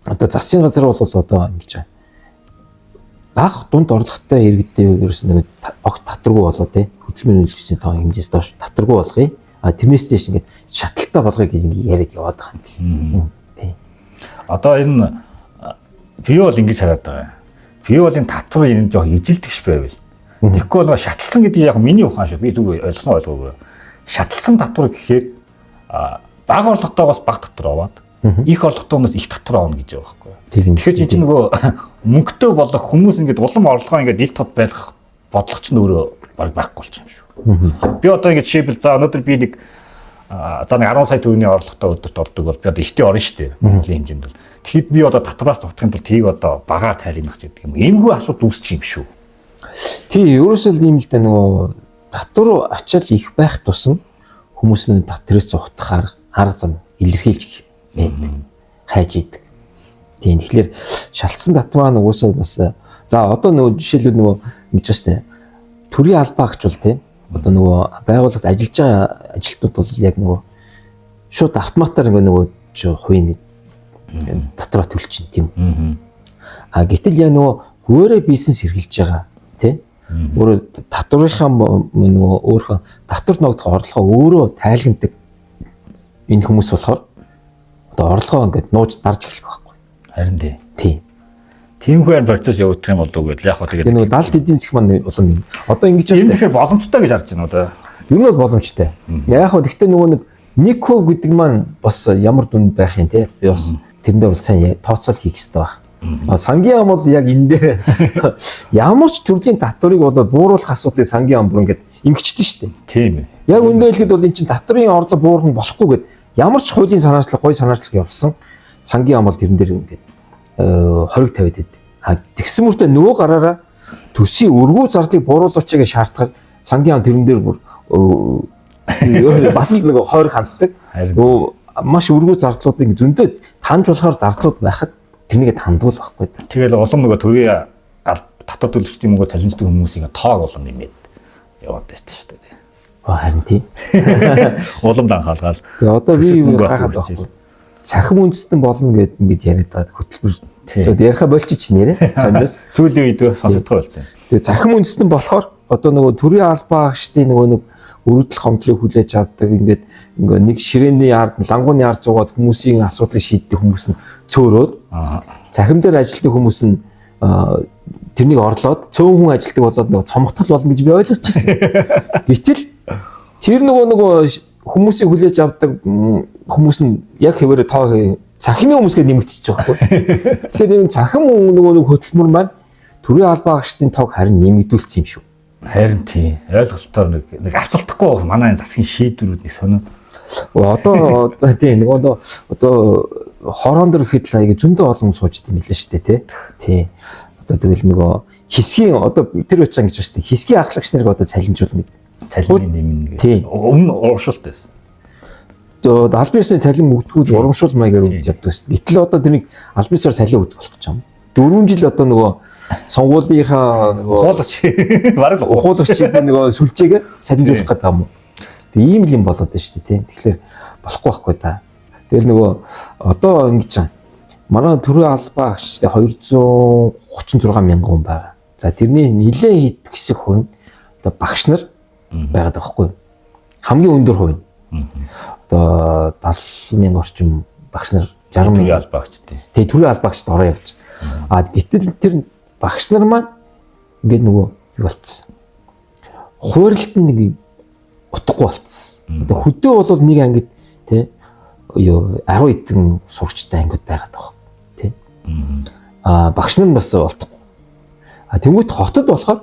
одоо засгийн газар бол одоо ингэж байна. Бага дунд орлоготой иргэдээ ерөөсөө нэг огт татваргүй болоо тий хөдөлмөрийн үйлчлэлийн тоон хэмжээс доош татваргүй болгоё. Тэрнээс дэш ингээд шатлалтай болгоё гэж ингээд яриад яваад байгаа юм. Тий. Одоо энэ би бол ингэж хараад байгаа. Би бол энэ татвар энэ жоох ижилдэгш байвал. Тэгэхгүй бол шатлсан гэдэг яг миний ухаан шүү. Би зүгээр ойлгосноо ойлгоогүй. Шатлсан татвар гэхээр бага орлоготойгоос бага татвар аваад их орлоготойгоос их татвар авна гэж байгаа байхгүй. Тэгэхээр чи нөгөө мөнгөтэй болох хүмүүс ингээд улам орлогоо ингээд ил тод байх бодлого ч нөөрэ баг байхгүй болчих юм шүү. Би одоо ингээд жишээлбэл за өнөөдөр би нэг за нэг 10 сая төгрөгийн орлоготой өдөрт олдог бол би одоо ихтэй орно шүү дээ. Монголын хэмжээнд бол. Тэгэхэд би одоо татвараас тутахын тулд тийг одоо багаар тайлбарлах гэдэг юм. Иймгүй асуудал үүсчих юм шүү. Тий, ерөөсөө ийм л да нөгөө татвар ачаал их байх тусам хүмүүс нь татварыг зугатахаар арга зам илэрхийлж байдаг. Хайж идэг. Тийм. Тэгэхээр шалтсан татвар маань уусаа бас за одоо нөгөө жишээлбэл нөгөө ингэж байна шүү дээ. Төрийн албаа гэж бол тийм. Одоо нөгөө байгууллагад ажиллаж байгаа ажилтнууд бол яг нөгөө шууд автоматар нөгөө хувийн татвараа төлчихнэ тийм. Гэтэл яг нөгөө хуваараа бизнес эрхэлж байгаа тийм. Өөрөө татварынхаа нөгөө өөрөө татварт ногдох орлогоо өөрөө тайлгнадаг энэ хүмүүс болохоор одоо орлогоо ингээд нууж дарж эхлэх байхгүй. Харин тий. Тиймгүй процесс явагдах юм болов уу гэдэл яг хаа тэгээд нөгөө далд эдийн засаг маань улам одоо ингэж байна. Энэ тэгэхээр боломжтой гэж харж байна одоо. Юу нь бол боломжтой. Яг хаа гэхдээ нөгөө нэг хөв гэдэг маань бас ямар дүнд байх юм те. Би бас тэрэндээ бол сайн тооцоол хийх хэрэгтэй баг. Сангийн ам бол яг энэ дээр ямар ч төрлийн татварыг бол бууруулах асуудлыг сангийн ам бүр ингээд ингэчдэн шүү дээ. Тийм ээ. Яг үндэ хэлэхэд бол эн чинь татврын орлого буурах нь болохгүй гэд ямар ч хуулийн санаачлаг, гой санаачлаг явсан сангийн ам бол тэрэн дээр ингээд хориг тавиад байд. Тэгсэн мөртөө нөгөө гараараа төсвийн өргүү зардлыг бууруулаач гэж шаардахаар сангийн ам тэрэн дээр бүр бас л нэг хориг ханддаг. Маш өргүү зардлуудыг зөндөө таньж болохоор зардлууд байхад тэрнийг тандуул байхгүй. Тэгэл улам нөгөө төвийн татвар төлөгчдийн мөнгө талинждаг хүмүүсийн тоог улам нэмээд яваад байсан шүү дээ. Харин тийм. Улам анхаалгаал. Тэгээ одоо би гайхаад байхгүй. Цахим үндэстэн болно гэд ингэж яриад байгаа хөтөлбөр. Тэгээд яриха болчих нэрэ. Сониос сүүлийн үед сонсогдох болсон. Тэгээ цахим үндэстэн болохоор одоо нөгөө төрийн албаа агчдын нөгөө нэг өргөдөл хомдлыг хүлээж авдаг ингээд нэг ширээний ард лангууны ард зугаад хүмүүсийн асуудлыг шийддэг хүмүүс нь цөөрөөд цахим дээр ажилладаг хүмүүс нь тэрнийг орлоод цөөн хүн ажилладаг болоод нөгөө цомгтол болно гэж би ойлгочихсон. Гэтэл тэр нөгөө хүмүүсийг хүлээж авдаг хүмүүс нь яг хэвээрээ тоо цахимын хүмүүсгээ нэмэгдчихэж байгаа байхгүй. Тэгэхээр энэ цахим нөгөө хөтөлмөр маань төрийн албаа агчдын тоог харин нэмэгдүүлсэн юм шүү. Харин тийм ойлголтоор нэг авцалтахгүй манай энэ засгийн шийдвэрүүд нэг сонио. Одоо тийм нэг одоо хорон дэр ихэд л аяг зөндөө олон сууж идэм билээ шүү дээ тий. Одоо тэгэл нөгөө хэсгийн одоо тэр учраас ингэж байна шүү дээ. Хэсгийн ахлагч нарыг одоо цалинжуулна гэдэг. Цалин нэмнэ гэдэг. Өмнө урамшуулт байсан. Одоо албан ёсны цалин өгдөггүй урамшуул маягаар өгдөг яддаг шүү. Гэтэл одоо тэрийг албан ёсоор цалин өгдөг болох гэж байна. 4 жил одоо нөгөө сонгуулийнхаа нөгөө бараг ухуулагчдын нөгөө сүлжээгээ салинжуулах гэдэг юм уу. Тэг ийм л юм болоод байна шүү дээ тийм. Тэгэхээр болохгүй байхгүй та. Тэгэл нөгөө одоо ингэж байна. Манай төрийн албаа агчтай 236 мянган хүн байгаа. За тэрний нэлээд хэд хэсэг хувь одоо багш нар байгаад байгаа байхгүй. Хамгийн өндөр хувь. Одоо 70 мянга орчим багш нар 60 мянга албаа агчтай. Тэгээ төрийн албаа агчд ороо явж. Гэтэл тэр багш нар маань ингээд нөгөө юу болцсон. Хуурилт нэг утгагүй болцсон. Одоо хөдөө бол нэг ангид тий юу 10 эдэн сурагчтай ангид байгаад байгаа тий. Багш нар бас болтохгүй. Тэнгүүт хотод болохоор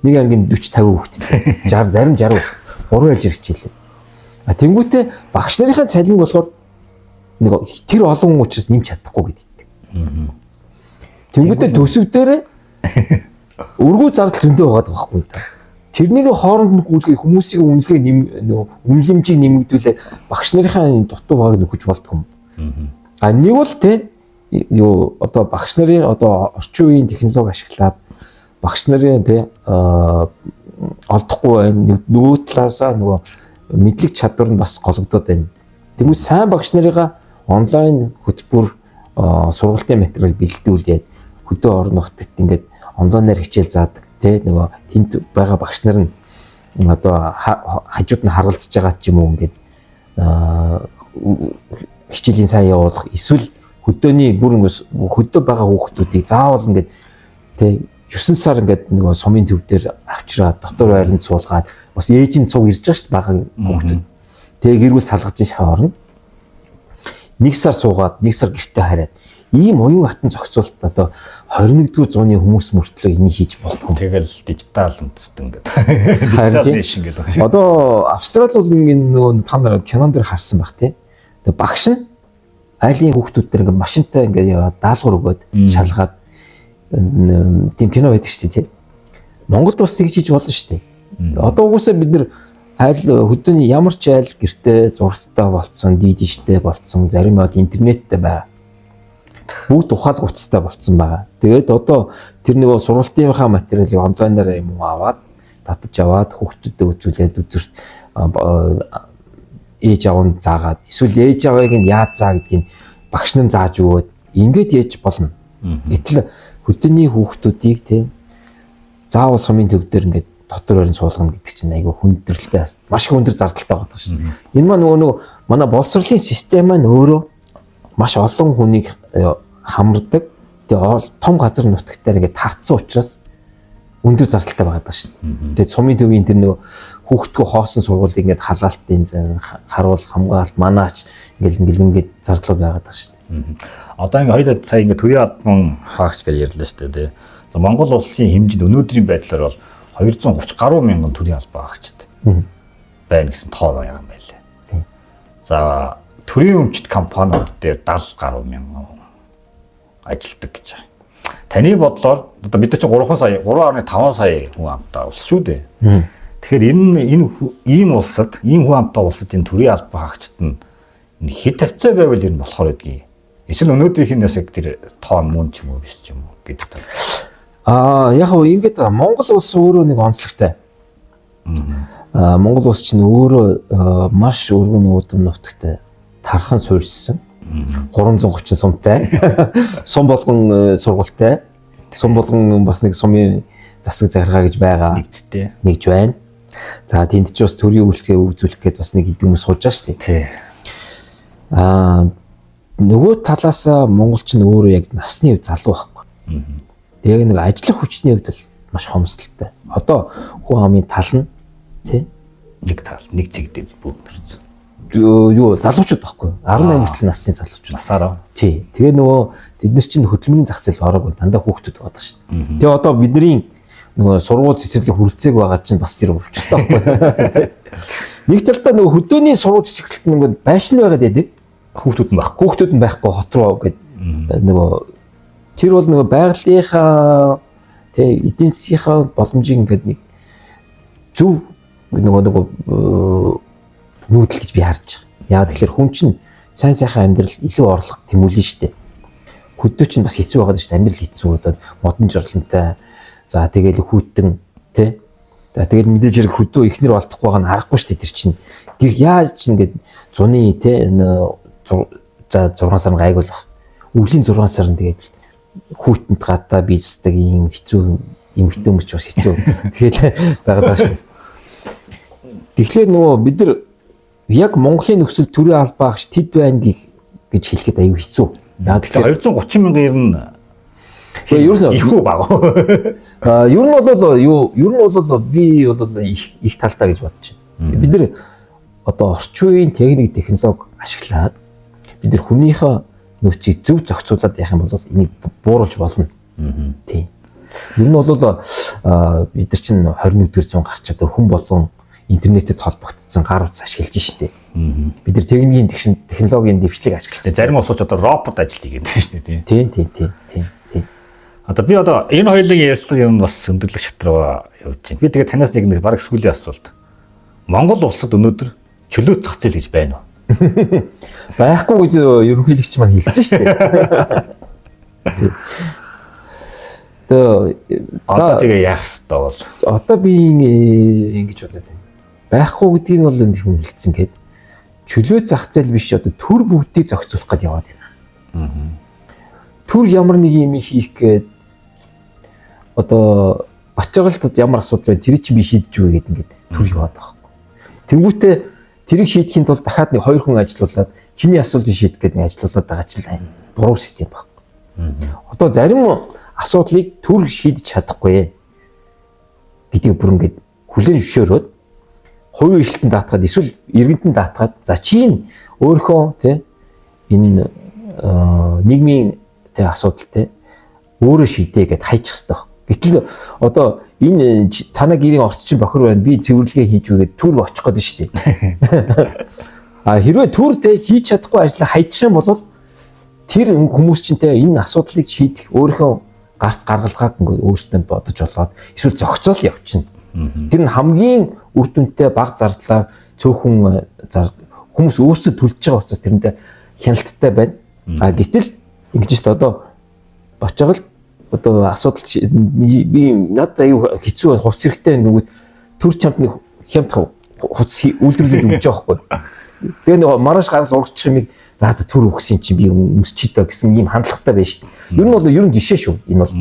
нэг ангийн 40 50 хүүхэдтэй 60 зарим 60 3 ялж ирэх хичээлээ. Тэнгүүтээ багш нарын цалин болохоор нэг тэр олон хүн учраас нэмч чадахгүй гэдэг. Тэнгүүтээ төсөв дээр өргүү зардал зөндөө байгаа байхгүй та. Тэрнийг хооронд нь гүйлгээ хүмүүсийн үнэлгээ үнэлэмжийг нэмэгдүүлээд багш нарын дутуу байгааг нөхөж болтгоо юм. Нэг бол те юу одоо багш нарын одоо орчин үеийн технологи ашиглаад багш нарын те олдохгүй байна. Нөгөө талаасаа нөгөө мэдлэг чадвар нь бас гологдоод байна. Тэгвэл сайн багш нарыгаа онлайн хөтөлбөр сургалтын материал бэлдүүлээд хөдөө орон нутагт ингээд онлайнаар хичээл заадаг тий нөгөө тэнд байгаа багш нар нь одоо хажууд нь харгалзаж байгаа ч юм уу ингээд хичээлийн сайн явуулах эсвэл хөдөөний бүр хөдөө байгаа хүүхдүүдийг заавал ингээд тий 9 сар ингээд нөгөө сумын төв дээр авчираад дотор байранд суулгаад бас ээжийн цуг ирж байгаа шүү дээ бага хүүхдүүд. Тэгээ гэрүүл салгаж шаварна. 1 сар суугаад 1 сар гэртээ хараад ийм уян хатан зохицуулт одоо 21-р зууны хүмүүс мөртлөө энийг хийж болтгоо. Тэгэл дижитал үндэстэн гэдэг. Дижитал нэшин гэдэг. Одоо Австрали бол нөгөө та нар кинон дээр харсан баг тий. Тэгээ багш нь айлын хүүхдүүд дээр ингээд машинтай ингээд яваад даалгавар өгөөд шалгаад тийм кино байдаг шүү дээ тий. Монголд бас тэгж хийж болно шүү дээ. Одоо угсаа бид нар айл хөдөөний ямар ч айл гэртээ зургаттай болцсон, дижиталтэй болцсон, зарим бол интернеттэй байгаа. Бүгд ухаалаг утастай болцсон байгаа. Тэгээд одоо тэр нөгөө сургалтынхаа материалыг онлайнаар юм аваад, татаж аваад хүүхдүүдэд үзүүлээд үзэрт ээж аав нь заагаад, эсвэл ээж аавыг нь яаж заа гэдгийг багш нар зааж өгөөд ингээд яаж болно. Гэтэл хөдөөний хүүхдүүдийг те заавал сумын төв дээр ингээд дотор байран суулгана гэдэг чинь айгүй хүндрэлтэй маш их өндөр зардалтай байгаа шүү дээ. Энэ маань нөгөө манай боловсролын систем маань өөрөө маш олон хүнийг хамардаг. Тэгээ том газар нутагтаар ингээд тарцсан учраас өндөр зардалтай байгаа шүү дээ. Тэгээ сумын төвийн тэр нөгөө хүүхдгөө хоосон сургуулийг ингээд халаалтын харуул хамгаалалт манаач ингээд зардал байгаад байгаа шүү дээ. Одоо ингээ хоёул сая ингээ төрийн албан хаагч гэж ярьлаа шүү дээ. Монгол улсын хэмжээнд өнөөдрийн байдлаар бол 230 гаруй мянган төрийн албан хаагчд байна гэсэн тоо байгаа юм байлээ. За төрийн өмчт компаниуд дээр 70 гаруй мянган ажилтдаг гэж байна. Таны бодлоор одоо бид нар чинь 3.5 сая хүн амтай улс шүү дээ. Тэгэхээр энэ ийм улсад, ийм хүн амтай улсад энэ төрийн албан хаагчд нь хэд тавцаа байвал ер нь болохоор гэдгийг. Эсвэл өнөөдрийнхнээс яг тэр тоон мөн ч юм уу биш ч юм уу гэдэг. Яг хөө ингэж Монгол улс өөрөө нэг онцлогтой. Монгол улс чинь өөрөө маш өргөн уудам нутагтай тархан суурьшсан. 330 сумтай. Сум болгон сургуультай. Сум болгон бас нэг сумын засаг захиргаа гэж байгаа. Нэгж байна. За тэнд ч бас төрийн үйлчлэгээ үзүүлэх гээд бас нэг хэдэн хүмүүс сууж байгаа шүү дээ. Нөгөө талаас монголч нь өөрөө яг насны хувьд залуу байхгүй. Яг нэг ажиллах хүчний хувьд л маш хомсдолтой. Одоо хүн амын тал нь тий нэг тал нэг цэгдээд бүгдэрсэн. Юу залуучууд байхгүй 18 хүртэл насны залуучууд насаараа тий тэгээ нөгөө тэд нар чинь хөдөлмөрийн зах зээл ороогүй дандаа хүүхдүүд байдаг шин. Тэгээ одоо бидний нөгөө сургууль цэцэрлэг хүрэлцээг байгаа чинь бас зэрэг өвчтэй байхгүй. Нэг талдаа нөгөө хөдөөний сургууль цэцэрлэгт нөгөө байшин байгаад байдаг. Хүүхдүүд нь байхгүй хот руу гээд нөгөө тэр бол нөгөө байгалийнхаа тий эдийн засгийнхаа боломжийг ингээд нэг зөв нөгөө нүүдэл гэж би харж байгаа. Яг тэгэхээр хүн чинь сайн сайхан амьдралд илүү орлого тэмүүлнэ шүү дээ. Хөдөө чинь бас хэцүү байгаад шүү дээ. Амьдрал хэцүү удаад модон жирлэнтэй. За тэгэл хүүтэн тий. За тэгэл мэдээж хэрэг хөдөө ихнэр болдохгүй байгаа нь аргагүй шүү дээ тэр чинь. Гэр яаж ч ингээд зуны тий за 6 сарын гайгуулах. Өвлийн 6 сарын тэгээд хүүтэнд гадаа бийцдэг ийм хэцүү эмэгтэй хүмүүс ч бас хэцүү. Тэгээд байгаад байгаа шүү дээ. Тэгэхээр нөгөө бид нар яг Монголын нөхцөл төрийн албан хаагч тэд байна гэж хэлэхэд аюу хэцүү. Яг тэгэхээр 230 мянган ер нь ерөөсөө их үү баг. Ер нь бол би бол их талтай гэж бодож байна. Бид нар одоо орчин үеийн техник технологи ашиглаад бид нар хүнийхээ нөөцийг зөв зохицуулаад явах юм бол энийг бууруулж болно. Тийм. Ер нь бол бид нар чинь 21-р зуун гарч чадсан хүн болон интернетэд холбогдсон гар утас ашиглаж штэ. Бид нар техникийн технологийн дэвшлиг ашиглаж. Зарим улсууд одоо робот ажилладаг гэдэг штэ тийм. Тийм. Одоо би энэ хоёулын ярьцлага юм бас өндөрлөх шатраа явж байна. Би тэгээд танаас нэг баг сүүлийн асуулт. Монгол улсад өнөөдөр чөлөө зах зээл гэж байна уу? Байхгүй гэж ерөнхийлөгч маань хэлсэн штэ. Одоо тэгээ яах ёстой бол? Одоо би ингэж бодоод байна. Байхгүй гэдгийг бол энэ хүн хэлсэн гээд чөлөө зах зээл биш одоо төр бүгдийг зохицуулах гээд яваад байна. Төр ямар нэг юм хийх гээд одоо Бачагалд ямар асуудал байна тэр чинь би шийдэж өгье гэдэг ингээд төр яваад байгаа. Тэнгүүтээ тэрийг шийдэхийн тулд дахиад нэг 2 хүн ажилуулад чиний асуудлыг шийдэх гэдэг нэг ажилуулад байгаа чинь буруу систем байна. Одоо зарим асуудлыг төр шийдэж чадахгүй гэдгийг бүр ингээд хүлээн зөвшөөрөөд хувийн эрхлэлтэнд даатгаад эсвэл иргэнтэнд даатгаад за чинь өөрийнхөө тий энэ нийгмийн тий асуудал тий өөрөө шийдээ гэд хайчих хэрэгтэй. Гэтэл одоо энэ танай гэрийн орцчин бохир байна би цэвэрлэгээ хийж үгээд түр очих гээд шүү дээ. Хэрвээ түр тий хийж чадахгүй ажлаа хайчих юм бол тэр хүмүүс чинь тий энэ асуудлыг шийдэх өөрийнхөө гарц гаргалгааг өөрсдөө бодож олоод эсвэл зохицол явчихна. Тэр нь хамгийн үр дүнтэй баг зардлаар цөөхөн хүмүүс өөрсдөө төлж байгаа учраас тэрэндээ хяналттай байна. Гэтэл ингэж шүү дээ одоо Бачагал одоо асуудал би надад аюу хэцүү хувц хэрэгтэй нөгөө төр чамд нэг хямд хувц үйлдвэрлэлд өгч байгаа байхгүй. Тэгээ нөгөө маргааш гаргал урагч юмыг за төр өгсөн чинь би өмсчий даа гэсэн ийм хандлагатай байна шүү дээ. Ер нь бол ер нь жишээ шүү. Энэ бол.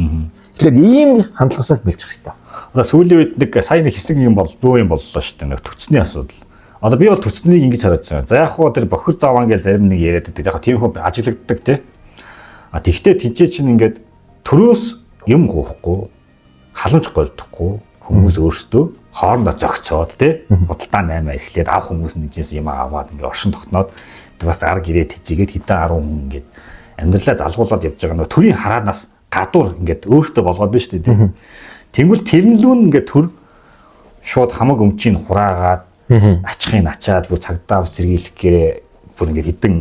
Тэгэхээр ийм хандлагасаа бэлж хэрэгтэй. Одоо сүүлийн үед нэг сайн нэг хэсэг юм бол зөө юм боллоо шүү дээ. Нэг төцний асуудал. Одоо би бол төцнийг ингэж хараад байгаа. За яг хуу тэр бохир заван гэж зарим нэг яриад байдаг. Яг тийм хүн ажиглагддаг тий. Тэгтээ тэнцээ чинь ингээд төрөөс юм гоохгүй, халамж голдохгүй хүмүүс өөрсдөө хоорондоо зөгцөөд тий. Худалдаа 8 эхлээд авах хүмүүс нэгээс юм аваад ингээд оршин тогтноод бас арга ирээд хийгээд хэдэн 10 хүн ингээд амьдралаа залгуулад явж байгаа. Нөгөө төрийн хараанаас гадуур ингээд өөртөө болгоод байна шүү дээ. Тэнгүүл тэрнлүүн ингээд төр шууд хамаг өмчийг хураагаад ачхын ачаад бүр цагдаа сэргийлэх гэрээ бүр ингээд хэдэн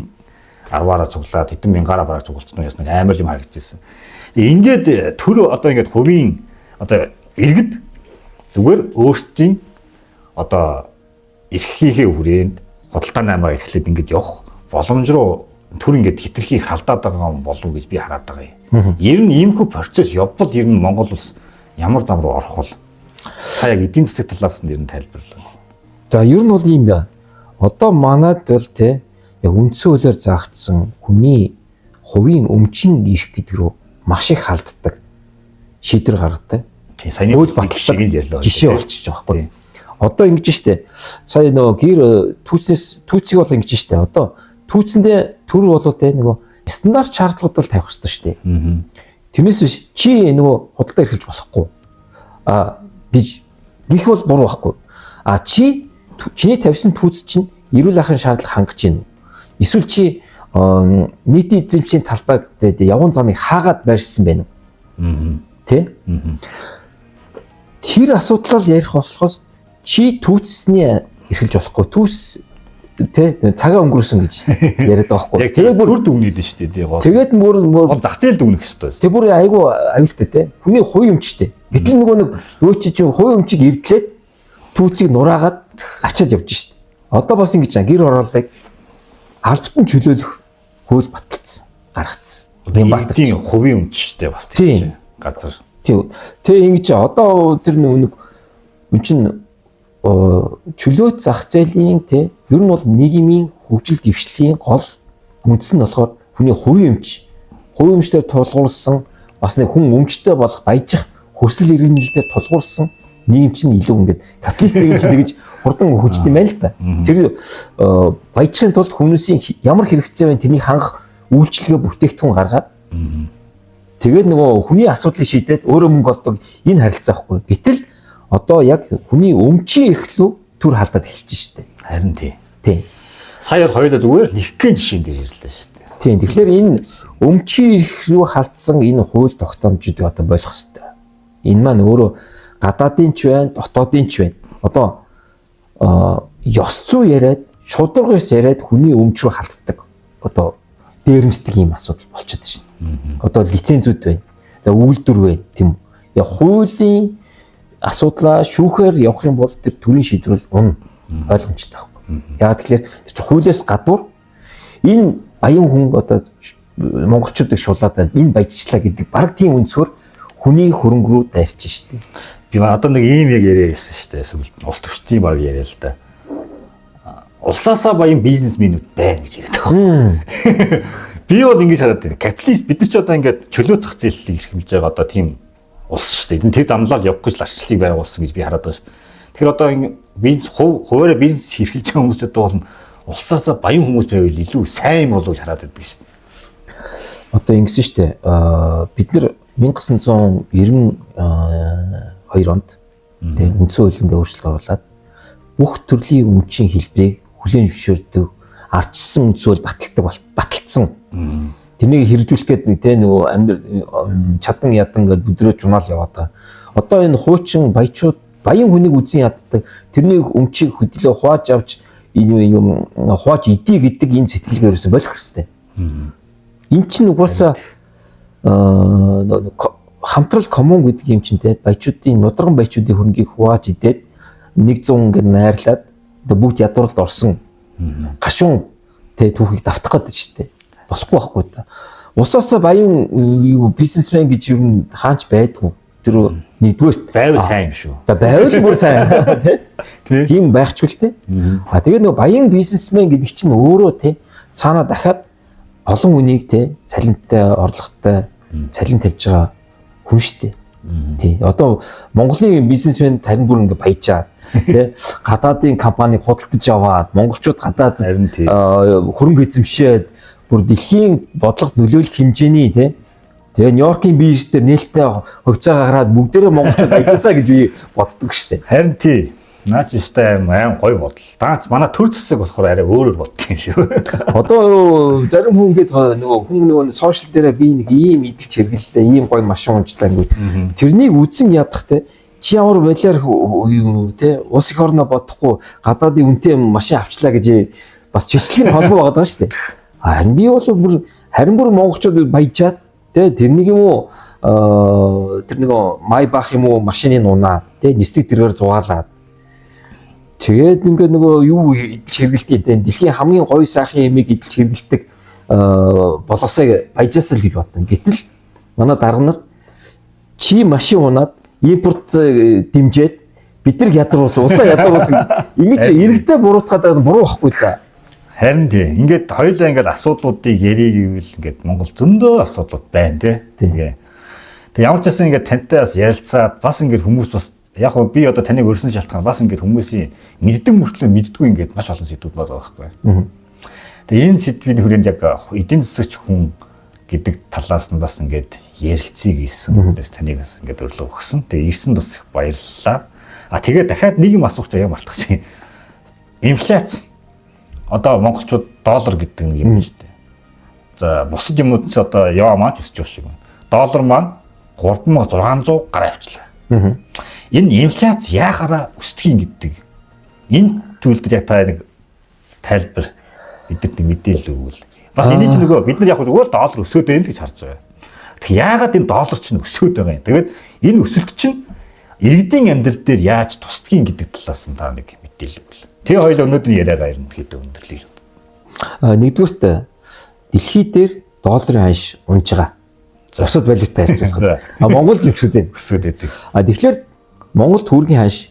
10-аараа цуглаад хэдэн мянгаараа бараг цуглацсан яснаг амар юм харагдчихсэн. Ингээд төр одоо ингээд хувийн одоо иргэд зүгээр өөрсдийн одоо эрхлийнхээ хүрээнд худалдаа наймаа эрхлээд ингээд явах боломж руу төр ингээд хитрхийг халдаад байгаа юм болов уу гэж би хараад байгаа юм. Ер нь иймэрхүү процесс явбал ер нь Монгол улс ямар зам руу орох вэ? Та яг эдийн засаг талаас нь ер нь тайлбарлаа. За ер нь бол юм байна. Одоо манайд бол те яг үндсэн хуулиар заагдсан хүний хувийн өмчийн эрх гэдэг рүү маш их халддаг шийдвэр гаргадаг. Саяны хууль баталдаг ярьлаа. Жишээ болчих жоох байхгүй. Одоо ингэж штэ. Сая нөгөө гэр түүцийг бол ингэж штэ. Одоо түүцэндээ төр болоо те нөгөө стандарт шаардлагууд тавих хэрэгтэй штэ. Тэрнээс биш чи нөгөө худалдаа эрхэлж болохгүй. Гэж гих бол буруу байхгүй. Чиний тавьсан түүц чинь эрүүл ахын шаардлага хангаж байна. Эсвэл чи нийтийн эзэмшлийн талбайг явган замыг хаагаад байршсан байна уу? Тэ? Тэр асуудлаар ярих болохоос чи түүцсний эрхэлж болохгүй. Түүс тэ цагаа өнгөрсөн гэж яриад байгаа байхгүй. Тэгээд бүр дүгнээд нь шүү дээ. Тэгээд бүр зах зээл дүгнэх хэрэгтэй. Тэг бүр айгүй аюултай те. Хүний хувийн өмчтэй. Гэтэл нөгөө чи хувийн өмчийг эвдлээд түүцийг нураагаад ачаад явж штт. Одоо бас ингэж гэр ороолыг албатан чөлөөлөх хууль баталсан, гаргацсан. Энэ баталсан хувийн өмчтэй бас тийм газар. Тийм. Тэг ингэж одоо тэр нэг чин чөлөөт зах зээлийн те ер нь бол нийгмийн хөгжил дэвшлийн гол үндэс нь болохоор хүний хувийн өмч. Хувийн өмчтөөр тулгуурсан бас нэг хүн өмчтэй болох баяжих хүсэл эрмэлзэлээр тулгуурсан нийгэм чинь илүү ингээд капиталист нийгэм чинь тэгж хурдан хөгждөг юм байна л да. Тэр баяжихын тулд хүмүүсийн ямар хэрэгцээ байна тэрнийг хангах үйлчлэгээ бүтээгдэхүүн гаргаад тэгээд нөгөө хүний асуудлыг шийдээд өөрөө мөнгө олдог энэ харилцаа байхгүй. Гэтэл одоо яг хүний өмчийн эрхлөө төр халдаад эхэлж штэ. Харин тий. Тийм. Сая хоёулаа зүгээр л ихгэн жишээн дээр ярьлаа штэ. Тийм. Тэгэхээр энэ өмчийн эрх рүү халтсан энэ хууль тогтоомжуудыг одоо болох хэрэгтэй. Энэ маань өөрөө гадаадын ч байна, дотоодын ч байна. Одоо ёс зүй яриад, шударгаас яриад хүний өмч рүү халтдаг. Одоо дээрэмждэг юм асуудал болчиход шин. Одоо лицензүүд байна. За үйлдвэр байна, тийм үү? Яг хуулийн асуудлаа шүүхээр явах юм бол тэр төрийн шийдвэр бол ойлгомжтой байхгүй. Яг тэгэхээр тэр чинь хуулиас гадуур энэ баян хүн одоо монголчуудыг шулаад энэ баяжчлаа гэдэг баг тийм өнцгөр хүний хөрөнгө рүү дайрч штеп. Би одоо нэг ийм яг яриа хийсэн штеп. Сүлд улс төрчдийн баг яриа л да. Улсаасаа баян бизнесмэнүүд байна гэж яриад байгаа. Би бол ингэж хараад байна. Капиталист бид нар ч одоо ингээд чөлөө зах зээлийг эрхэмлж байгаа одоо тийм улс шүү дээ. Тэр замлал явах гэж арчлалыг байгуулсан гэж би хараад байгаа шүү дээ. Тэгэхээр одоо бизнес хуваараа бизнес эрхэлж байгаа хүмүүсүүд бол улсаасаа баян хүмүүс байвал илүү сайн болов гэж хараад байдаг шүү дээ. Одоо ингэсэн шүү дээ. Бид нар 1992 онд тийм үндсэн хуулинд өөрчлөлт оруулаад бүх төрлийн өмчийн хэлбэрийг хүлээн зөвшөөрдөг ардчилсан үндсэн хууль баталсан. Тэрнийг хэрэгжүүлэх гээд те нөгөө чадан ядан гээд бүдрөө журнал яваад байгаа. Одоо энэ хуучин баячууд баян хүнийг үзэн яддаг тэрний өмчийг хөдлөө хувааж авч юм хувааж идэ гэдэг энэ сэтгэлгээ ерөөсөй болох хэрэгтэй. Энд чинь угаасаа хамтрал коммун гэдэг юм чинь те баячуудын нудраган баячуудын хөрөнгийг хувааж идээд 100 ингээд найрлаад бүгд ядууралд орсон гашуун те түүхийг давтах гэдэг шүү дээ. Болохгүй байхгүй та. Усаасаа баян бизнесмен гэж юу н хаач байдгүй. Тэр нэгдүгээр байвал сайн юм шүү. За байвал бүр сайн тий. Тийм байхчгүй л те. Тэгээд нөгөө баян бизнесмен гэдэг чинь өөрөө те цаанаа дахиад олон хүнийг те цалинтай орлоготой цалин тавьж байгаа хүн шүү дээ. Тий. Одоо Монголын бизнесмен тарин бүр ингээ баяжаад тий гадаадын компаниг худалдаж аваад монголчууд гадаад хөрөнгө эзэмшээд бүр дэлхийн бодлогод нөлөөлөх хэмжээний тий тэгээ Нью-Йоркийн бирж дээр нээлттэй хувьцаа гараад бүгдээрээ монголчууд ажилласаа гэж би боддог шүү дээ. Харин тий. Наач өстэй аим гоё бодол. Даач манай төр засаг болохоор арай өөрөөр боддог юм шүү. Одоо зарим хүн ингээд нөгөө сошиал дээр би нэг ийм идэлж хэрэглээ, ийм гоё машин унжлаа ингээд. Тэрнийг үзэн ядах те чи ямар балиар те улс их орноо бодохгүй гадаадын үнэтэй машин авчлаа гэж бас чичлэг нь холбоо байгаа шүү дээ. Харин би бол бүр монголчууд баяжаад те тэрнийг юм уу тэр нэг Майбах юм уу машиныг унаа те нисдэг дэргээр зугаалаад тэгээд ингээд нөгөө юу идэлж хэрэглэдэг те дэлхийн хамгийн гоё сайхан ямиг идэлж хэрэглэдэг болоосоо баяжаасаа л гэж бодсон. Гэтэл манай дарга нар чи машин унаад импорт дэмжээд бид нар ядруулсан улсаа ядруулсан ингэж иргэдээ буруутгаад буруу байхгүй да. Харин тийм ингээд хоёулаа ингээд асуудлуудыг ярих гэвэл ингээд Монгол зөндөө асуудлууд байна тий. Тэг ямар ч байсан ингээд тантай бас ярилцаад бас ингээд хүмүүс бас яг хөө би одоо таныг өрсөн шалтгаан бас ингээд хүмүүсийн мэддэг мөртлөө мэддэггүй ингээд маш олон сэдвүүд байгаа байхгүй. Тэг энэ сэдвийн хүрээнд яг эдийн засагч хүн гэдэг талаас нь бас ингээд ярилцъя гэсэн. Тэс таныг бас ингээд өрлөг өгсөн. Тэг ирсэн бас их баярлалаа. Тэгээ дахиад нэг юм асуух гэж мартчихсан. Инфляц. Одоо монголчууд доллар гэдэг нэг юм шүү дээ. За бусад юмнууд ч одоо яваамаач өсөж байгаа шиг байна. Доллар маань 3600 гараа авчлаа. Энэ инфляц яахаараа өсдгийг гэдэг. Энэ төлөвлөлд яг та нэг тайлбар бидэнд нэг мэдээлэл өгвөл. Бас энийг ч нөгөө бид нар яг зүгээр доллар өсөөд байл гэж харж байгаа. Тэг яагаад энэ доллар чинь өсөөд байгаа юм. Тэгээд энэ өсөлт чинь иргэдийн амьдрал дээр яаж тусдгийг гэдэг талаас нь та нэг мэдээлэл өгвөл. Тэгээ хоёул өнөөдрийн яриагаа ерөнхийдөө өндөрлөе шүү. Нэгдүгürt дэлхий дээр долларын ханш унж байгаа. Бусад валютаа харьцуулахад. Монголд өсөж байдаг. Тэгэхээр Монгол төгрөгийн ханш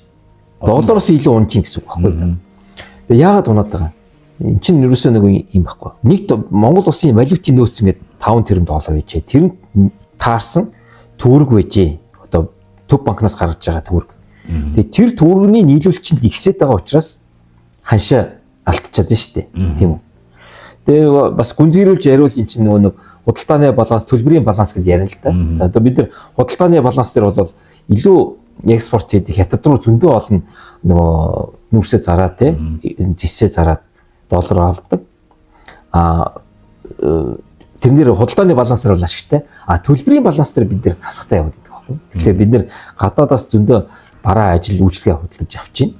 доллароос илүү унж гэсэн үг байхгүй. Тэгээ яагаад унаад байгаа? Энд чинь ерөөсөө нэг юм байхгүй. Нэг Монгол улсын валютын нөөц ингээд 5 тэрбум доллар байжээ. Тэр нь таарсан төгрөг байжээ. Одоо төв банкнаас гаргаж байгаа төгрөг. Тэгээ тэр төгрөгийн нийлүүлэлтинд ихсээд байгаа учраас ханшаа алдчихад штэ тийм үү. Тэгээ бас гүнзгийрүүлж яриул эн чинь нэг худалдааны баланс, төлбөрийн баланс гэж ярина л да. Одоо бид нар худалдааны баланс дээр бол илүү экспорт хийдэг хятад руу зөндөө олон нөгөө нүүрсээ зараад те зэсээ зараад доллар авдаг. Тэрнэр худалдааны балансаар бол ашигтай. Төлбөрийн баланс дээр бид нэр хасахтай яваад байдаг байхгүй. Тэгэхээр бид нэр гадаадаас зөндөө бараа ажил үйлчлэгээ худалдаж авч байна.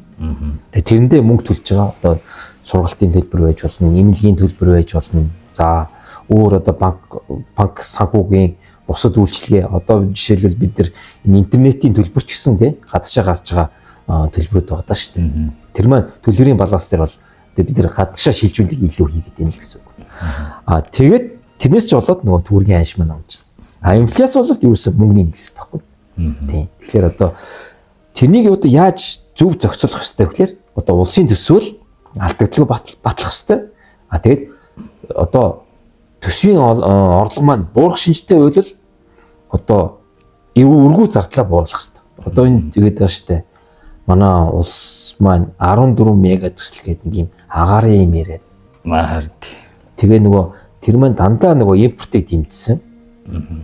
Тэгээ тэрэндээ мөнгө төлж байгаа. Одоо сургалтын төлбөр байж болно, эмнэлгийн төлбөр байж болно. За өөр одоо банк санхүүгийн бусад үйлчлэгээ одоо жишээлбэл бид нар энэ интернетийн төлбөр ч гэсэн тий гадаашаа гарч байгаа төлбөрүүд байгаа даа шүү дээ. Тэр маань төлбөрийн баланс дээр бол бид нар гадаашаа шилжүүлэг илүү хийгээд байна л гэсэн үг. Тэгээд тэрнээс ч болоод нөгөө төгрөгийн ханш маань амж. Инфляц бол юусэн мөнгөний нэлт тахгүй. Тий. Тэгэхээр одоо тэрнийг одоо яаж зөв зохицуулах хэрэгтэй вэ гэхээр одоо улсын төсвөл алдагдaltaй батлах хэрэгтэй. Тэгээд одоо төсвийн орлого маань буурах шинжтэй байлбал одоо өргүү зардлаа бууруулах хэрэгтэй. Одоо энэ тэгээд байгаа штэ. Манай улс маань 14 мега төсөл гэдэг нэг юм агаарын юм яриад. Маард. Тэгээ нөгөө тэр маань дандаа нөгөө импортыг дэмжсэн.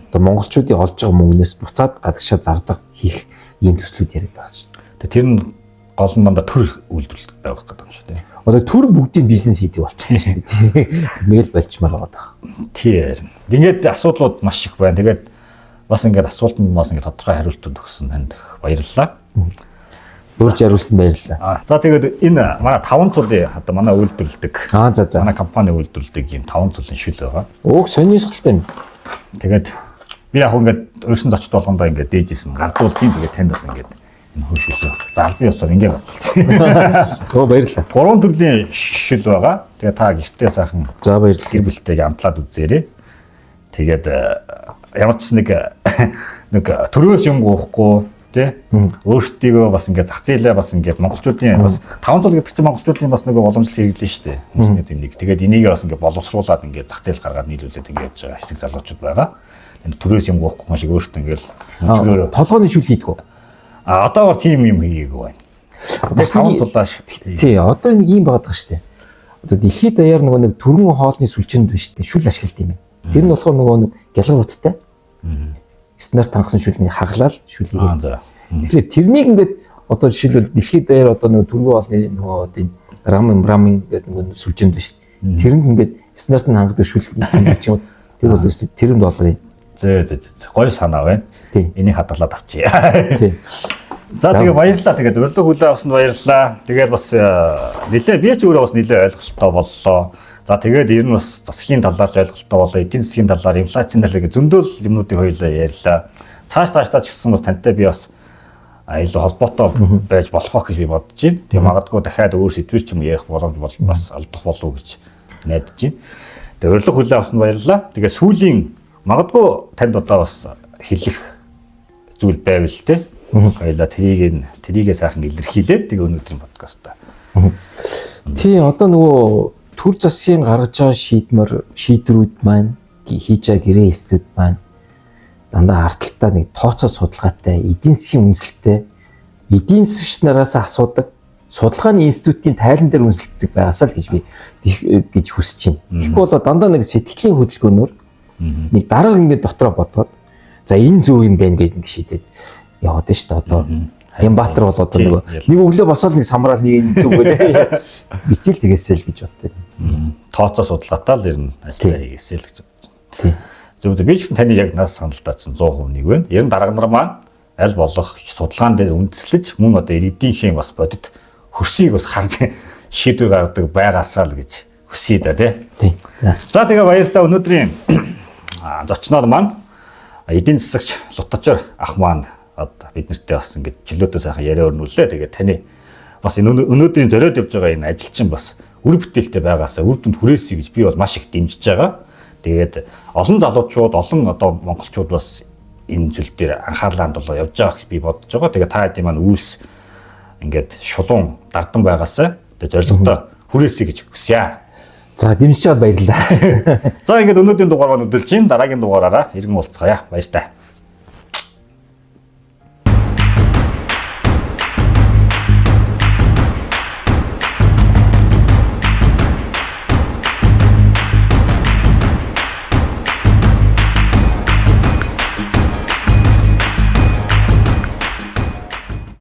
Одоо монголчуудын олж байгаа мөнгнөөс буцаад гадагшаа зардаг хийх ийм төслүүд яриад байгаа шүү. Тэр нь гол нь дандаа төр үйлдвэрлэлт байх гэдэг юм шүү дээ. Одоо төр бүгдийн бизнес хийдэг болчихсон шүү дээ. Мэл болчмаар байгаа. Тийм. Ингээд асуудлууд маш их байна. Тэгээд бас ингээд асуултанд бас ингээд тодорхой хариултууд өгсөн танд баярлалаа. Өөрч хариулсан баярлалаа. За тэгээд энэ манай 5 цулын одоо манай үйлдвэрлэдэг. За. Манай компани үйлдвэрлэдэг юм 5 цулын шүл байгаа. Сонирхолтой юм. Тэгээд би яг ингээд өрсөн зочд болгондоо ингээд дээжсэн гардуулдیں۔ Тэгээд танд бас ингээд энэ хөршөлөө. За албан ёсоор ингээд болчихсон. Баярлалаа. 3 төрлийн шүл байгаа. Тэгээд та гэртээ сайхан за баярлалаа. Гэр бүлтэйг амтлаад үзээрэй. Тэгээд ямар ч нэг төрөөс юм гоохгүй тий өөртөө бас ингээд зах зээлээ бас ингээд монголчуудын бас 500 гэдэг чинь монголчуудын бас нэг уламжлалт хэрэглэн шүү дээ. Хүмүүсний тэмдэг. Тэгээд энийг бас ингээд боловсруулад ингээд зах зээл гаргаад нийлүүлээд ингээд явж байгаа хэсэг залуучууд байгаа. Энэ төрөөс юм гоохгүй маш их өөртөө ингээд толгойн шүл хийдэг үү? Одоогор тийм юм хийгээгүй байна. Бас 5 тулааш. Тий, одоо нэг юм байгаа шүү дээ. Одоо дэлхийд даяар нэг төрөн хоолны сүлжээнд биш дээ. Шүл ашигладаг юм. Тэр нь болохоор нэг гялгаруудтай. Стандарт хангасан шүлний хаглал шүлийг. Тэгэхээр тэрнийг ингээд Одоо жишээлбэл дэлхийд дээр одоо нөгөө түргүү олны нөгөө одоо рамин гэдэг нөгөө сүлжээнд байна шүү дээ. Тэрэнд ингээд стандарт нь хангадаг шүлэг юм. Тэр бол тэрэн $. Зөө. Гоё санаа байна. Энийг хадгалаад авчия. Тийм. За тэгээ баярлалаа. Тэгээд урилга хүлээн авсанд баярлалаа. Тэгээд бас нэлээ би ч өөрөө бас нэлээ ойлголттой боллоо. За тэгээд ер нь бас засгийн талаар ч ойлголттой боллоо. Эдийн засгийн талаар, инфляцийн талаар зөндөл юмнуудыг хоёулаа ярьлаа. Цааш ч гэсэн бас тантай би бас илүү холбоотой байж болох байх гэж би бодож байна. Тэгээ магадгүй дахиад өөр сэдвэр ч юм ярих боломж бол бас алдах болов уу гэж найдаж байна. Тэгээ урилга хүлээн авсанд баярлалаа. Тэгээ сүүлийн магадгүй танд одоо бас хэлэх зүйл байвал те. Хоёлаа трийгээ сайхан илэрхийлээд тэгээ өнөөдрийн подкастаа. Тий, одоо нөгөө төр засгийн гаргаж байгаа шийдвэрүүд маань хийж байгаа гэрээ эслүүд маань дандаа ардталтаа нэг тооцоо судалгаатай, эдийн засгийн үнэлэлттэй, эдийн засгч нараас асуудаг судалгааны институтийн тайлан дээр үнэлэгдэх байгаасаа л гэж хүсэж байна. Тэгэхгүй бол дандаа нэг сэтгэлийн хөдөлгөөнөөр нэг дарга ингээд дотроо бодоод за энэ зөв юм байна гэж нэг шийдээд яваад шүү дээ. Одоо Ямбатар бол одоо нэг өглөө босоод нэг самраар нэг зөв гэдэг битэл тэгээсэй л гэж боддог. Тооцоо судалгаатай л ер нь ажиллаа хийгээсэй л гэж бодож байна. Тийм. Зөв би ч гэсэн таны яг нас саналтаачсан 100% нэг байна. Ер нь дарга нар маань аль болох судалгаан дээр үндэслэж мөн одоо эдийнхийн бас бодит хөрсийг бас харж шийдвэр гаргадаг байгаасаа л гэж хүсье да тий. За тэгээ баярлалаа. Өнөөдрийн зочноор маань эдийн засагч Лутачар ах маань одоо бид нартэй бас ингэж чөлөөтэй сайхан яриа өрнүүлээ. Тэгээ таны бас энэ өнөөдрийн зориод явж байгаа энэ ажил чинь бас үр бүтээлтэй байгаасаа үр дүнд хүрээсэй гэж би бол маш их дэмжиж байгаа. Тэгээд олон залуучууд, олон одоо монголчууд бас энэ зүйл дээр анхаарлаа хандуулж явж байгаа гэж би бодож байгаа. Тэгээ та хэдийн маань үйлс ингээд шулуун дардан байгаасаа тэгээ зорилготой хүрээсэй гэж хүсье. За дэмжиж чад баярлалаа. За ингээд өнөөдрийн дугаар маань өдөлж, дараагийн дугаараараа иргэн уулзцаая. Баяр таа.